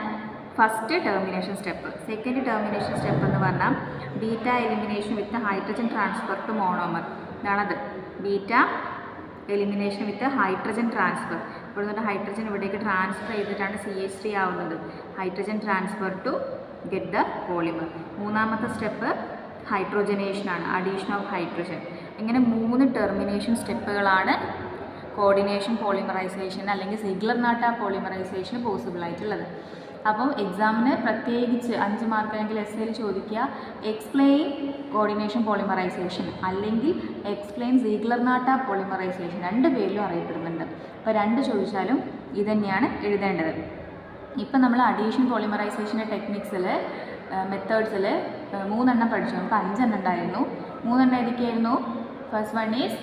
first termination step. Second termination step എന്ന് പറഞ്ഞാൽ beta elimination with hydrogen transfer to monomer. ഇതാണത്. Beta elimination with hydrogen transfer. ഇവിടെ നിന്ന് ഹൈഡ്രജൻ ഇവിടേക്ക് ട്രാൻസ്ഫർ ചെയ്തിട്ടാണ് CH3 ആവുന്നത്. Hydrogen transfer to get the polymer. മൂന്നാമത്തെ സ്റ്റെപ്പ് ഹൈഡ്രോജനേഷനാണ്, അഡീഷൻ ഓഫ് ഹൈഡ്രജൻ. ഇങ്ങനെ 3 ടെർമിനേഷൻ സ്റ്റെപ്പുകളാണ് കോർഡിനേഷൻ പോളിമറൈസേഷൻ അല്ലെങ്കിൽ സിഗ്ലർ-നാട്ട പോളിമറൈസേഷൻ പോസിബിൾ ആയിട്ടുള്ളത്. അപ്പം എക്സാമിന് പ്രത്യേകിച്ച് 5 മാർക്ക് അല്ലെങ്കിൽ എസ്സേയിൽ ചോദിക്കുക എക്സ്പ്ലെയിൻ കോർഡിനേഷൻ പോളിമറൈസേഷൻ അല്ലെങ്കിൽ എക്സ്പ്ലെയിൻ സിഗ്ലർ-നാട്ട പോളിമറൈസേഷൻ, 2 പേരിലും അറിയപ്പെടുന്നുണ്ട്. അപ്പോൾ 2 ചോദിച്ചാലും ഇതുതന്നെയാണ് എഴുതേണ്ടത്. ഇപ്പം നമ്മൾ അഡീഷൻ പോളിമറൈസേഷൻ്റെ ടെക്നിക്സിൽ മെത്തേഡ്സിൽ 3 എണ്ണം പഠിച്ചു. നമുക്ക് 5 എണ്ണം ഉണ്ടായിരുന്നു. 3 എണ്ണം ഏതൊക്കെയായിരുന്നു? First one is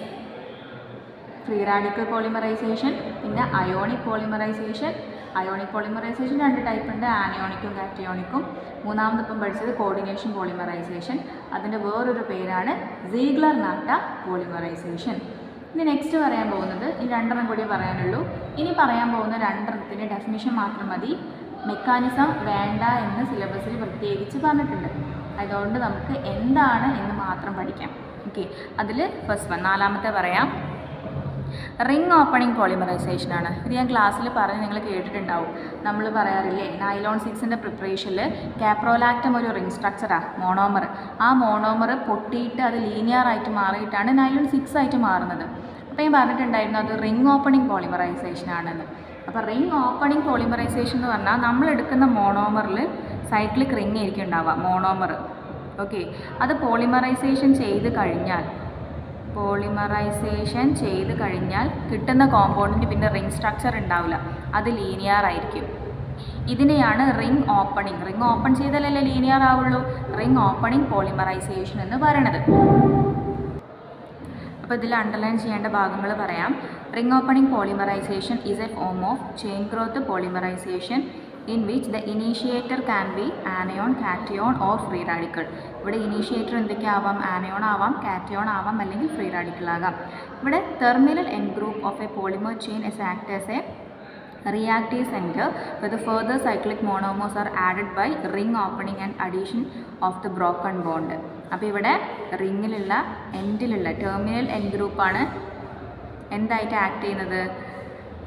free radical polymerization, പിന്നെ ionic polymerization. Ionic polymerization 2 type ഉണ്ട്, ആനയോണിക്കും കാറ്റയോണിക്കും. മൂന്നാമത് ഇപ്പം പഠിച്ചത് കോർഡിനേഷൻ പോളിമറൈസേഷൻ. അതിൻ്റെ വേറൊരു പേരാണ് സിഗ്ലർ-നാട്ട പോളിമറൈസേഷൻ. ഇനി നെക്സ്റ്റ് പറയാൻ പോകുന്നത് ഈ 2 എണ്ണം കൂടി പറയാനുള്ളൂ. ഇനി പറയാൻ പോകുന്ന 2 എണ്ണത്തിൻ്റെ ഡെഫിനിഷൻ മാത്രം മതി. മെക്കാനിസം വേണ്ട എന്ന് സിലബസിൽ പ്രത്യേകിച്ച് പറഞ്ഞിട്ടുണ്ട്. അതുകൊണ്ട് നമുക്ക് എന്താണ് എന്ന് മാത്രം പഠിക്കാം. ഓക്കെ, അതിൽ ഫസ്റ്റ് വൺ 4-മത്തെ പറയാം. റിംഗ് ഓപ്പണിംഗ് പോളിമറൈസേഷൻ ആണ്. ഇത് ഞാൻ ക്ലാസ്സിൽ പറഞ്ഞ് നിങ്ങൾ കേട്ടിട്ടുണ്ടാവും. നമ്മൾ പറയാറില്ലേ നൈലോൺ 6ൻ്റെ പ്രിപ്പറേഷനിൽ കാപ്രോലാക്റ്റം ഒരു റിംഗ് സ്ട്രക്ചറാണ്, മോണോമർ. ആ മോണോമർ പൊട്ടിയിട്ട് അത് ലീനിയർ ആയിട്ട് മാറിയിട്ടാണ് നൈലോൺ 6 ആയിട്ട് മാറുന്നത്. അപ്പോൾ ഞാൻ പറഞ്ഞിട്ടുണ്ടായിരുന്നു അത് റിംഗ് ഓപ്പണിംഗ് പോളിമറൈസേഷൻ ആണെന്ന്. അപ്പോൾ റിംഗ് ഓപ്പണിംഗ് പോളിമറൈസേഷൻ എന്ന് പറഞ്ഞാൽ നമ്മൾ എടുക്കുന്ന മോണോമറിൽ സൈക്ലിക് റിംഗ് ആയിരിക്കും ഉണ്ടാവുക, മോണോമർ. ഓക്കെ, അത് പോളിമറൈസേഷൻ ചെയ്ത് കഴിഞ്ഞാൽ കിട്ടുന്ന കോമ്പൗണ്ടിന് പിന്നെ റിംഗ് സ്ട്രക്ചർ ഉണ്ടാവില്ല, അത് ലീനിയർ ആയിരിക്കും. ഇതിനെയാണ് റിംഗ് ഓപ്പണിംഗ്. റിംഗ് ഓപ്പൺ ചെയ്താലല്ലേ ലീനിയർ ആവുള്ളൂ. റിംഗ് ഓപ്പണിംഗ് പോളിമറൈസേഷൻ എന്ന് പറയണത്. അപ്പോൾ ഇതിൽ അണ്ടർലൈൻ ചെയ്യേണ്ട ഭാഗങ്ങൾ പറയാം. Ring opening polymerisation is a form of chain growth polymerization in which the initiator can be anion, cation or free radical. ഇവിടെ ഇനീഷ്യേറ്റർ എന്തൊക്കെയാവാം? ആനയോൺ ആവാം, കാറ്റയോൺ ആവാം, അല്ലെങ്കിൽ ഫ്രീ റാഡിക്കൽ ആകാം. ഇവിടെ terminal end group of a polymer chain is act as a reactive center where the further cyclic monomers are added by ring opening and addition of the broken bond. അപ്പോൾ ഇവിടെ റിങ്ങിലുള്ള എൻഡിലുള്ള terminal end ഗ്രൂപ്പാണ് എന്തായിട്ട് act ചെയ്യുന്നത്?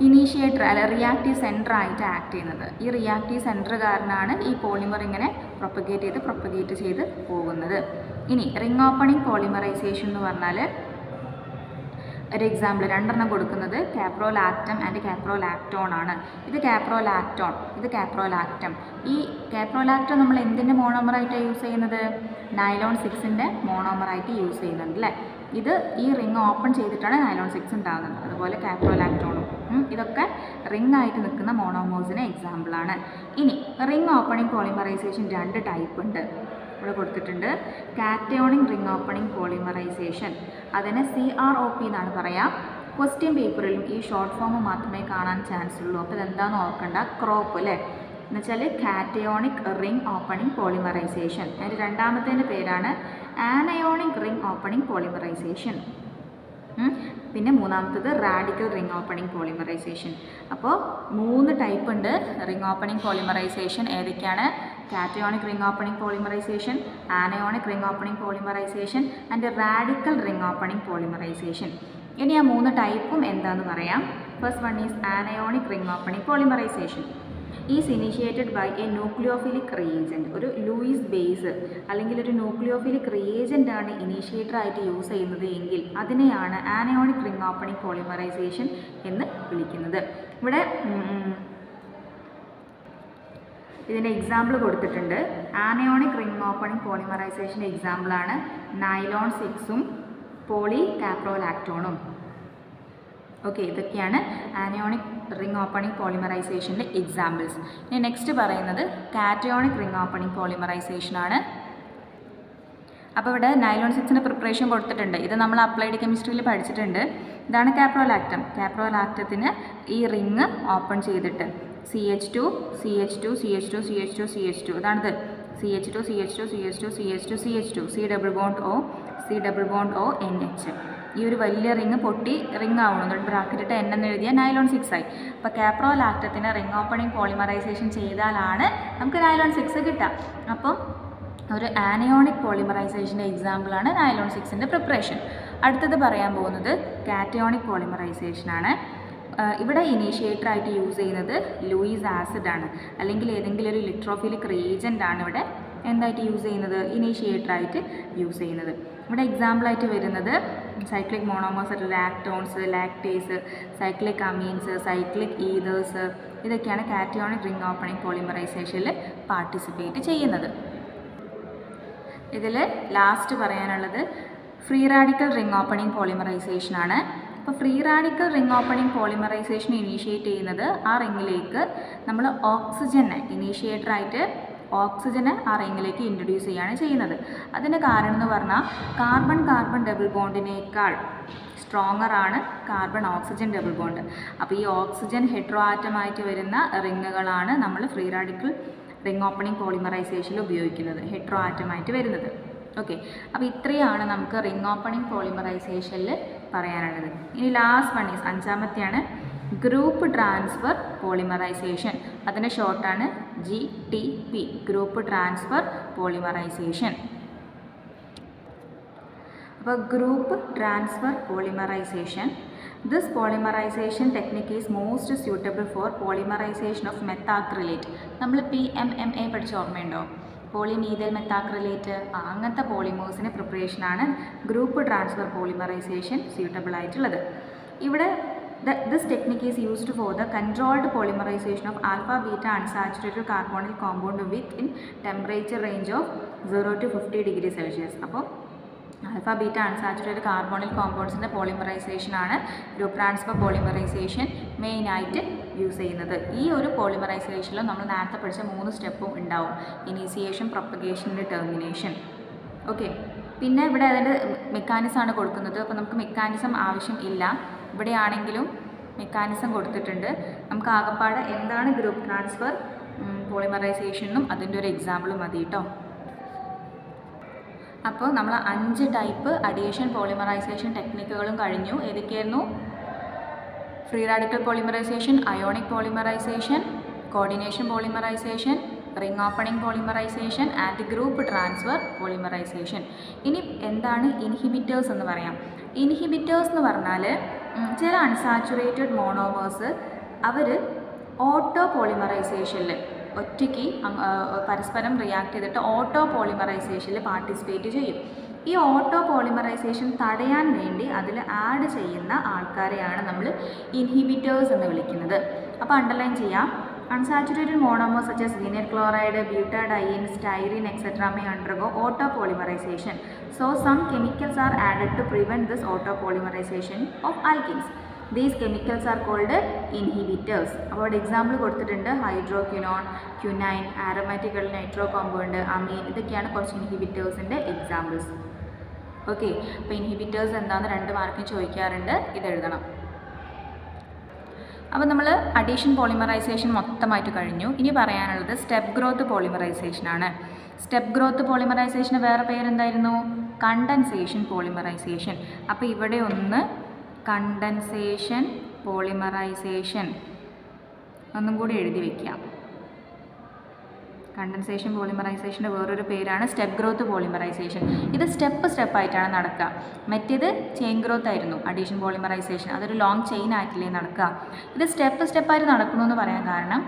Initiator അല്ല reactive centre ആയിട്ട് act ചെയ്യുന്നത്. ഈ reactive centre കാരണമാണ് ഈ പോളിമർ ഇങ്ങനെ പ്രൊപ്പഗേറ്റ് ചെയ്ത് പോകുന്നത്. ഇനി റിംഗ് ഓപ്പണിംഗ് പോളിമറൈസേഷൻ എന്ന് പറഞ്ഞാൽ ഒരു എക്സാമ്പിൾ 2 എണ്ണം കൊടുക്കുന്നത് കാപ്രോലാക്റ്റം ആൻഡ് കാപ്രോലാക്ടോൺ ആണ്. ഇത് കാപ്രോലാക്റ്റം. ഈ കാപ്രോലാക്റ്റം നമ്മൾ എന്തിൻ്റെ മോണോമറായിട്ടാണ് യൂസ് ചെയ്യുന്നത്? നൈലോൺ 6ൻ്റെ മോണോമറായിട്ട് യൂസ് ചെയ്യുന്നുണ്ട് അല്ലേ. ഇത് ഈ റിങ് ഓപ്പൺ ചെയ്തിട്ടാണ് നൈലോൺ 6 ഉണ്ടാകുന്നത്. അതുപോലെ കാപ്രോലാക്ടോണും ഇതൊക്കെ റിംഗ് ആയിട്ട് നിൽക്കുന്ന മോണോമേഴ്സിന് എക്സാമ്പിളാണ്. ഇനി റിംഗ് ഓപ്പണിംഗ് പോളിമറൈസേഷൻ 2 ടൈപ്പ് ഉണ്ട്, ഇവിടെ കൊടുത്തിട്ടുണ്ട്. കാറ്റയോണിക് റിംഗ് ഓപ്പണിംഗ് പോളിമറൈസേഷൻ, അതിനെ CROP എന്നാണ് പറയാം. ക്വസ്റ്റ്യൻ പേപ്പറിലും ഈ ഷോർട്ട് ഫോം മാത്രമേ കാണാൻ ചാൻസ് ഉള്ളൂ. അപ്പോൾ ഇതെന്താണെന്ന് ഓർക്കണ്ട, ക്രോപ്പ് അല്ലേ എന്നുവെച്ചാൽ കാറ്റയോണിക് റിംഗ് ഓപ്പണിംഗ് പോളിമറൈസേഷൻ. അതിൻ്റെ രണ്ടാമത്തേൻ്റെ പേരാണ് ആനയോണിക് റിംഗ് ഓപ്പണിംഗ് പോളിമറൈസേഷൻ. പിന്നെ മൂന്നാമത്തത് റാഡിക്കൽ റിംഗ് ഓപ്പണിംഗ് പോളിമറൈസേഷൻ. അപ്പോൾ 3 ടൈപ്പ് ഉണ്ട് റിംഗ് ഓപ്പണിംഗ് പോളിമറൈസേഷൻ. ഏതൊക്കെയാണ്? Cationic ring opening polymerisation, anionic ring opening polymerisation and radical ring opening polymerisation. ഇനി ആ 3 ടൈപ്പും എന്താണെന്ന് പറയാം. First one is anionic ring opening polymerisation. Is initiated by a nucleophilic reagent. ഒരു Lewis base അല്ലെങ്കിൽ ഒരു nucleophilic reagent ആണ് ഇനീഷ്യേറ്റർ ആയിട്ട് യൂസ് ചെയ്യുന്നത് എങ്കിൽ അതിനെയാണ് ആനയോണിക് റിംഗ് ഓപ്പണിംഗ് പോളിമറൈസേഷൻ എന്ന് വിളിക്കുന്നത്. ഇവിടെ ഇതിൻ്റെ എക്സാമ്പിൾ കൊടുത്തിട്ടുണ്ട്. ആനയോണിക് റിംഗ് ഓപ്പണിംഗ് പോളിമറൈസേഷൻ്റെ എക്സാമ്പിളാണ് നൈലോൺ 6ഉം പോളി കാപ്രോലാക്ടോണും. ഓക്കെ, ഇതൊക്കെയാണ് ആനയോണിക് റിംഗ് ഓപ്പണിംഗ് പോളിമറൈസേഷൻ്റെ എക്സാമ്പിൾസ്. ഇനി നെക്സ്റ്റ് പറയുന്നത് കാറ്റയോണിക് റിംഗ് ഓപ്പണിംഗ് പോളിമറൈസേഷൻ ആണ്. അപ്പോൾ ഇവിടെ നൈലോൺ 6ൻ്റെ പ്രിപ്പറേഷൻ കൊടുത്തിട്ടുണ്ട്. ഇത് നമ്മൾ അപ്ലൈഡ് കെമിസ്ട്രിയിൽ പഠിച്ചിട്ടുണ്ട്. ഇതാണ് കാപ്രോലാക്ടം. കാപ്രോലാക്ടത്തിന് ഈ റിങ് ഓപ്പൺ ചെയ്തിട്ട് CH2 CH2 CH2 CH2 CH2 ഇതാണിത്. CH2 CH2 CH2 CH2 CH2 C double bond O C double bond O NH. ഈ ഒരു വലിയ റിങ് പൊട്ടി റിങ് ആവണം. ബ്രാക്കറ്റിട്ട് N എന്ന് എഴുതിയാൽ നൈലോൺ 6 ആയി. അപ്പോൾ കാപ്രോലാക്ടത്തിന് റിംഗ് ഓപ്പണിംഗ് പോളിമറൈസേഷൻ ചെയ്താലാണ് നമുക്ക് നൈലോൺ 6 കിട്ടുക. അപ്പം ഒരു ആനയോണിക് പോളിമറൈസേഷൻ്റെ എക്സാമ്പിളാണ് നൈലോൺ 6ൻ്റെ പ്രിപ്പറേഷൻ. അടുത്തത് പറയാൻ പോകുന്നത് കാറ്റയോണിക് പോളിമറൈസേഷനാണ്. ഇവിടെ ഇനീഷ്യേറ്റർ ആയിട്ട് യൂസ് ചെയ്യുന്നത് ലൂയിസ് ആസിഡ് ആണ്, അല്ലെങ്കിൽ ഏതെങ്കിലും ഒരു ഇലക്ട്രോഫിലിക് റിയേജൻ്റ് ആണ് ഇവിടെ എന്തായിട്ട് യൂസ് ചെയ്യുന്നത്, ഇനീഷ്യേറ്റർ ആയിട്ട് യൂസ് ചെയ്യുന്നത്. ഇവിടെ എക്സാമ്പിളായിട്ട് വരുന്നത് cyclic monomers, lactones, lactase, cyclic amines, cyclic ethers, ഇതൊക്കെയാണ് കാറ്റയോണിക് റിംഗ് ഓപ്പണിംഗ് പോളിമറൈസേഷനിൽ പാർട്ടിസിപ്പേറ്റ് ചെയ്യുന്നത്. ഇതിൽ ലാസ്റ്റ് പറയാനുള്ളത് free radical ring opening polymerization ആണ്. അപ്പോൾ free radical ring opening polymerization initiate ചെയ്യുന്നത് ആ റിങ്ങിലേക്ക് നമ്മൾ ഓക്സിജനെ ഇനീഷ്യേറ്ററായിട്ട് ഓക്സിജനെ ആ റിങ്ങിലേക്ക് ഇൻട്രൊഡ്യൂസ് ചെയ്യുകയാണ് ചെയ്യുന്നത്. അതിൻ്റെ കാരണം എന്ന് പറഞ്ഞാൽ കാർബൺ കാർബൺ ഡബിൾ ബോണ്ടിനേക്കാൾ സ്ട്രോങ്ങർ ആണ് കാർബൺ ഓക്സിജൻ ഡബിൾ ബോണ്ട്. അപ്പോൾ ഈ ഓക്സിജൻ ഹെട്രോ ആറ്റമായിട്ട് വരുന്ന റിങ്ങുകളാണ് നമ്മൾ ഫ്രീ റാഡിക്കൽ റിംഗ് ഓപ്പണിംഗ് പോളിമറൈസേഷനിൽ ഉപയോഗിക്കുന്നത്, ഹെട്രോ ആറ്റമായിട്ട് വരുന്നത്. ഓക്കെ, അപ്പോൾ ഇത്രയാണ് നമുക്ക് റിംഗ് ഓപ്പണിംഗ് പോളിമറൈസേഷനിൽ പറയാനുള്ളത്. ഇനി ലാസ്റ്റ് വൺ ഈസ് അഞ്ചാമത്തെയാണ് ഗ്രൂപ്പ് ട്രാൻസ്ഫർ പോളിമറൈസേഷൻ. അതിൻ്റെ ഷോർട്ടാണ് GTP, ഗ്രൂപ്പ് ട്രാൻസ്ഫർ പോളിമറൈസേഷൻ. അപ്പോൾ group transfer polymerization, this polymerization technique is most suitable for polymerization of methacrylate. നമ്മൾ PMMA പഠിച്ച ഓർമ്മയുണ്ടോ? പോളിമീഥൈൽ മെത്താക്രിലേറ്റ്, അങ്ങനത്തെ പോളിമേഴ്സിൻ്റെ പ്രിപ്പറേഷനാണ് ഗ്രൂപ്പ് ട്രാൻസ്ഫർ പോളിമറൈസേഷൻ സ്യൂട്ടബിൾ ആയിട്ടുള്ളത്. ഇവിടെ this technique is used for the controlled polymerization of alpha beta unsaturated carbonyl compound with in temperature range of 0 to 50 degree Celsius. അപ്പോൾ alpha beta unsaturated carbonyl കോമ്പൗണ്ട്സിൻ്റെ പോളിമറൈസേഷനാണ് group transfer polymerization മെയിനായിട്ട് use ചെയ്യുന്നത്. ഈ ഒരു പോളിമറൈസേഷനിൽ നമ്മൾ നേരത്തെ പഠിച്ച 3 സ്റ്റെപ്പും ഉണ്ടാവും. Initiation, പ്രൊപ്പഗേഷൻ്റെ termination. ഓക്കെ, പിന്നെ ഇവിടെ അതിൻ്റെ മെക്കാനിസമാണ് കൊടുക്കുന്നത്. അപ്പോൾ നമുക്ക് മെക്കാനിസം ആവശ്യം ഇല്ല. ഇവിടെയാണെങ്കിലും മെക്കാനിസം കൊടുത്തിട്ടുണ്ട്. നമുക്ക് ആകപ്പാട് എന്താണ് ഗ്രൂപ്പ് ട്രാൻസ്ഫർ പോളിമറൈസേഷനും അതിൻ്റെ ഒരു എക്സാമ്പിൾ മതി കേട്ടോ. അപ്പോൾ നമ്മൾ 5 ടൈപ്പ് അഡീഷൻ പോളിമറൈസേഷൻ ടെക്നിക്കുകളും കഴിഞ്ഞു. ഏതൊക്കെയായിരുന്നു? Free radical polymerization, ionic polymerization, coordination polymerization, ring opening polymerisation and group transfer polymerization. ഇനി എന്താണ് ഇൻഹിബിറ്റേഴ്സ് എന്ന് പറയാം. ഇൻഹിബിറ്റേഴ്സ് എന്ന് പറഞ്ഞാൽ ചില അൺസാച്ചുറേറ്റഡ് മോണോമേഴ്സ് അവർ ഓട്ടോ പോളിമറൈസേഷനിൽ ഒറ്റയ്ക്ക് പരസ്പരം റിയാക്ട് ചെയ്തിട്ട് ഓട്ടോ പോളിമറൈസേഷനിൽ പാർട്ടിസിപ്പേറ്റ് ചെയ്യും. ഈ ഓട്ടോ പോളിമറൈസേഷൻ തടയാൻ വേണ്ടി അതിൽ ആഡ് ചെയ്യുന്ന ആൾക്കാരെയാണ് നമ്മൾ ഇൻഹിബിറ്റേഴ്സ് എന്ന് വിളിക്കുന്നത്. അപ്പോൾ അണ്ടർലൈൻ ചെയ്യാം. Unsaturated monomers such as vinyl chloride, butadiene, styrene, etc. may undergo autopolymerization. So some chemicals are added to prevent this autopolymerization of alkenes. These chemicals are called inhibitors. About example കൊടുത്തിട്ടുണ്ട് hydroquinone, quinine, aromatic nitro compound, amine. ഇതൊക്കെയാണ് കുറച്ച് ഇൻഹിബിറ്റേഴ്സിൻ്റെ examples. Okay, അപ്പോൾ inhibitors എന്താണെന്ന് 2 മാർക്കിന് ചോദിക്കാറുണ്ട്, ഇതെഴുതണം. അപ്പോൾ നമ്മൾ addition polymerisation മൊത്തമായിട്ട് കഴിഞ്ഞു. ഇനി പറയാനുള്ളത് സ്റ്റെപ്പ് ഗ്രോത്ത് പോളിമറൈസേഷൻ ആണ്. സ്റ്റെപ്പ് ഗ്രോത്ത് പോളിമറൈസേഷന് വേറെ പേരെന്തായിരുന്നു? Condensation polymerisation. അപ്പോൾ ഇവിടെ ഒന്ന് കണ്ടൻസേഷൻ പോളിമറൈസേഷൻ ഒന്നും കൂടി എഴുതി വയ്ക്കാം. കണ്ടൻസേഷൻ പോളിമറൈസേഷൻ്റെ വേറൊരു പേരാണ് സ്റ്റെപ്പ് ഗ്രോത്ത് പോളിമറൈസേഷൻ. ഇത് സ്റ്റെപ്പായിട്ടാണ് നടക്കുക. മറ്റേത് ചെയിൻ ഗ്രോത്ത് ആയിരുന്നു അഡീഷൻ പോളിമറൈസേഷൻ. അതൊരു ലോങ് ചെയിൻ ആയിട്ടില്ലേ നടക്കുക. ഇത് സ്റ്റെപ്പായിട്ട് നടക്കണമെന്ന് പറയാൻ കാരണം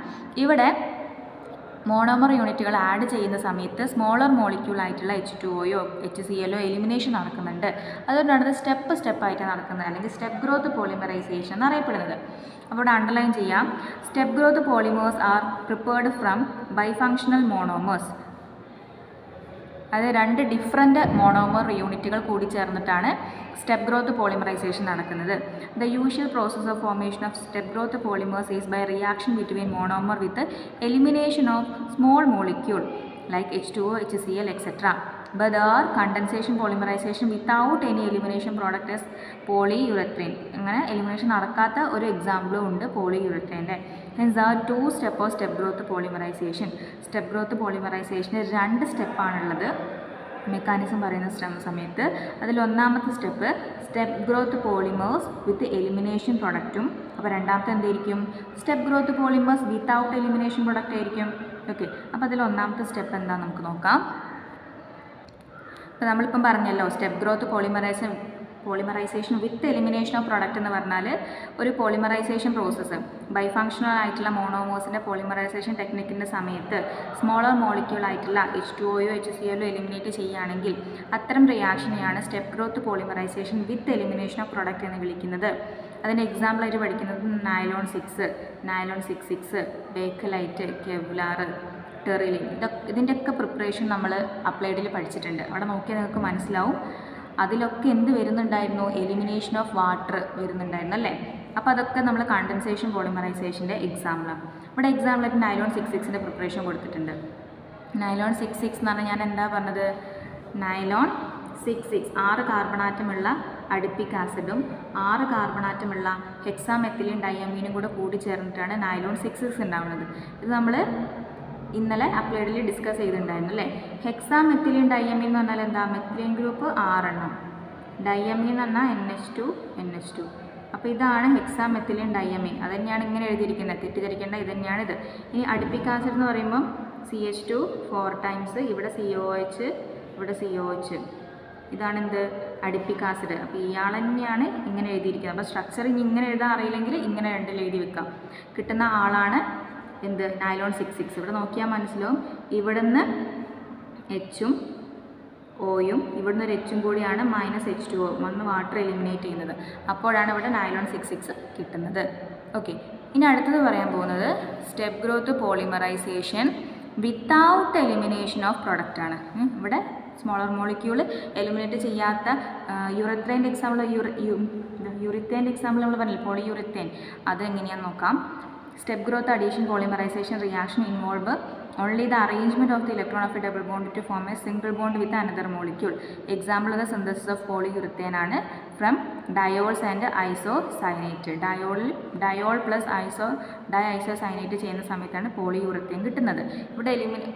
ഇവിടെ മോണോമർ യൂണിറ്റുകൾ ആഡ് ചെയ്യുന്ന സമയത്ത് സ്മോളർ മോളിക്യൂൾ ആയിട്ടുള്ള H2O HCl എലിമിനേഷൻ നടക്കുന്നുണ്ട്. അതുകൊണ്ടാണ് ഇത് സ്റ്റെപ്പായിട്ടാണ് നടക്കുന്നത്, അല്ലെങ്കിൽ സ്റ്റെപ്പ് ഗ്രോത്ത് പോളിമറൈസേഷൻ എന്നറിയപ്പെടുന്നത്. അപ്പോൾ ഇവിടെ അണ്ടർലൈൻ ചെയ്യാം. Step growth polymers are prepared from bifunctional monomers. അതായത് 2 ഡിഫറെൻറ്റ് മോണോമർ യൂണിറ്റുകൾ കൂടി ചേർന്നിട്ടാണ് സ്റ്റെപ്പ് ഗ്രോത്ത് പോളിമറൈസേഷൻ നടക്കുന്നത്. The usual process of formation of step growth polymers is by reaction between monomer with elimination of small molecule like H2O, HCl, etc. But there are condensation polymerization without any elimination product as polyurethane. അങ്ങനെ elimination നടക്കാത്ത ഒരു എക്സാമ്പിളും ഉണ്ട് പോളിയുറത്തേൻ്റെ. Hence there are 2 steps of step growth polymerization. Step growth പോളിമറൈസേഷന് 2 സ്റ്റെപ്പാണുള്ളത് mechanism പറയുന്ന സമയത്ത്. അതിൽ ഒന്നാമത്തെ step step growth polymers with elimination പ്രൊഡക്റ്റും. അപ്പോൾ രണ്ടാമത്തെ എന്തായിരിക്കും? Step growth polymers without elimination product ആയിരിക്കും. ഓക്കെ, അപ്പോൾ അതിൽ ഒന്നാമത്തെ സ്റ്റെപ്പ് എന്താ നമുക്ക് നോക്കാം. അപ്പോൾ നമ്മളിപ്പം പറഞ്ഞല്ലോ step growth polymerisation with elimination of product എന്ന് പറഞ്ഞാൽ ഒരു പോളിമറൈസേഷൻ പ്രോസസ്സ് ബൈഫങ്ഷണൽ ആയിട്ടുള്ള മോണോമേഴ്സിൻ്റെ പോളിമറൈസേഷൻ ടെക്നിക്കിൻ്റെ സമയത്ത് സ്മോളർ മോളിക്യൂൾ ആയിട്ടുള്ള H2O HCl എലിമിനേറ്റ് ചെയ്യുകയാണെങ്കിൽ അത്തരം റിയാക്ഷനെയാണ് step growth polymerisation with elimination of product എന്ന് വിളിക്കുന്നത്. അതിൻ്റെ എക്സാമ്പിളായിട്ട് പഠിക്കുന്നത് നൈലോൺ 6, ബേക്കലൈറ്റ്, കെവ്ലാർ, ടെറിലിൻ. ഇതിൻ്റെയൊക്കെ പ്രിപ്പറേഷൻ നമ്മൾ അപ്ലൈഡിൽ പഠിച്ചിട്ടുണ്ട്. അവിടെ നോക്കിയാൽ നിങ്ങൾക്ക് മനസ്സിലാവും. അതിലൊക്കെ എന്ത് വരുന്നുണ്ടായിരുന്നു? എലിമിനേഷൻ ഓഫ് വാട്ടർ വരുന്നുണ്ടായിരുന്നു അല്ലേ. അപ്പോൾ അതൊക്കെ നമ്മൾ കണ്ടൻസേഷൻ പോളിമറൈസേഷൻ്റെ എക്സാമ്പിളാണ്. ഇവിടെ എക്സാമ്പിളായിട്ട് നൈലോൺ 6 പ്രിപ്പറേഷൻ കൊടുത്തിട്ടുണ്ട്. നൈലോൺ 6 എന്ന് പറഞ്ഞാൽ ഞാൻ എന്താ പറഞ്ഞത്? നൈലോൺ 6 6 കാർബണാറ്റമുള്ള അഡിപ്പിക് ആസിഡും 6 കാർബണാറ്റമുള്ള ഹെക്സാമെത്തിലിൻ ഡൈഅമീനും കൂടി ചേർന്നിട്ടാണ് നൈലോൺ 6 ഉണ്ടാവുന്നത്. ഇത് നമ്മൾ ഇന്നലെ അപ്ലൈഡിൽ ഡിസ്കസ് ചെയ്തിട്ടുണ്ടായിരുന്നു അല്ലേ. ഹെക്സാമെത്തിലിൻ ഡൈഅമീൻ എന്ന് പറഞ്ഞാൽ എന്താ? മെത്തിലിൻ ഗ്രൂപ്പ് 6 എണ്ണം, ഡൈഅമീൻ എന്ന് പറഞ്ഞാൽ NH2. അപ്പോൾ ഇതാണ് ഹെക്സാമെത്തിലിൻ ഡൈഅമീൻ. അത് തന്നെയാണ് ഇങ്ങനെ എഴുതിയിരിക്കുന്നത്, തെറ്റിദ്ധരിക്കേണ്ട. ഇത് തന്നെയാണ് ഇത്. ഇനി അഡിപ്പിക് ആസിഡ് എന്ന് പറയുമ്പം CH2 4 ടൈംസ്, ഇവിടെ COH, ഇവിടെ COH. ഇതാണ് എന്ത്? Adipic acid. അപ്പോൾ ഇയാൾ തന്നെയാണ് ഇങ്ങനെ എഴുതിയിരിക്കുന്നത്. അപ്പോൾ സ്ട്രക്ചർ ഇനി ഇങ്ങനെ എഴുതാൻ അറിയില്ലെങ്കിൽ ഇങ്ങനെ 2 എഴുതി വെക്കാം. കിട്ടുന്ന ആളാണ് എന്ത്? നൈലോൺ 6. ഇവിടെ നോക്കിയാൽ മനസ്സിലാവും. ഇവിടുന്ന് Hഉം Oയും ഇവിടുന്ന് ഒരു Hഉം കൂടിയാണ് -H2O വന്ന് വാട്ടർ എലിമിനേറ്റ് ചെയ്യുന്നത്. അപ്പോഴാണ് ഇവിടെ നൈലോൺ 6 കിട്ടുന്നത്. ഓക്കെ, ഇനി അടുത്തത് പറയാൻ പോകുന്നത് step growth polymerisation without elimination of product ആണ്. ഇവിടെ സ്മോളർ മോളിക്യൂൾ എലിമിനേറ്റ് ചെയ്യാത്ത യുറത്തേൻ്റെ എക്സാമ്പിൾ നമ്മൾ പറഞ്ഞില്ല, പോളിയുറത്തേൻ. അത് എങ്ങനെയാണെന്ന് നോക്കാം. Step growth addition polymerization reaction involve only the arrangement of the electron of a double bond to form a single bond with another molecule. Example of the synthesis of polyurethane ആണ് from diols and isocyanate. Diol plus diisocyanate ചെയ്യുന്ന സമയത്താണ് polyurethane കിട്ടുന്നത്. ഇവിടെ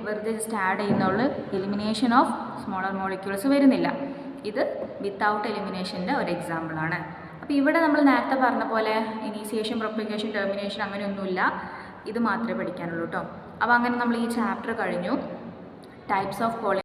വെറുതെ just add ചെയ്യുന്നുള്ള elimination of smaller molecules വരുന്നില്ല. ഇത് without എലിമിനേഷൻ്റെ ഒരു എക്സാമ്പിളാണ്. അപ്പോൾ ഇവിടെ നമ്മൾ നേരത്തെ പറഞ്ഞ പോലെ ഇനീസിയേഷൻ, പ്രൊപ്പഗേഷൻ, ടെർമിനേഷൻ അങ്ങനെയൊന്നുമില്ല. ഇത് മാത്രമേ പഠിക്കാനുള്ളൂ കേട്ടോ. അപ്പോൾ അങ്ങനെ നമ്മൾ ഈ ചാപ്റ്റർ കഴിഞ്ഞു. Types of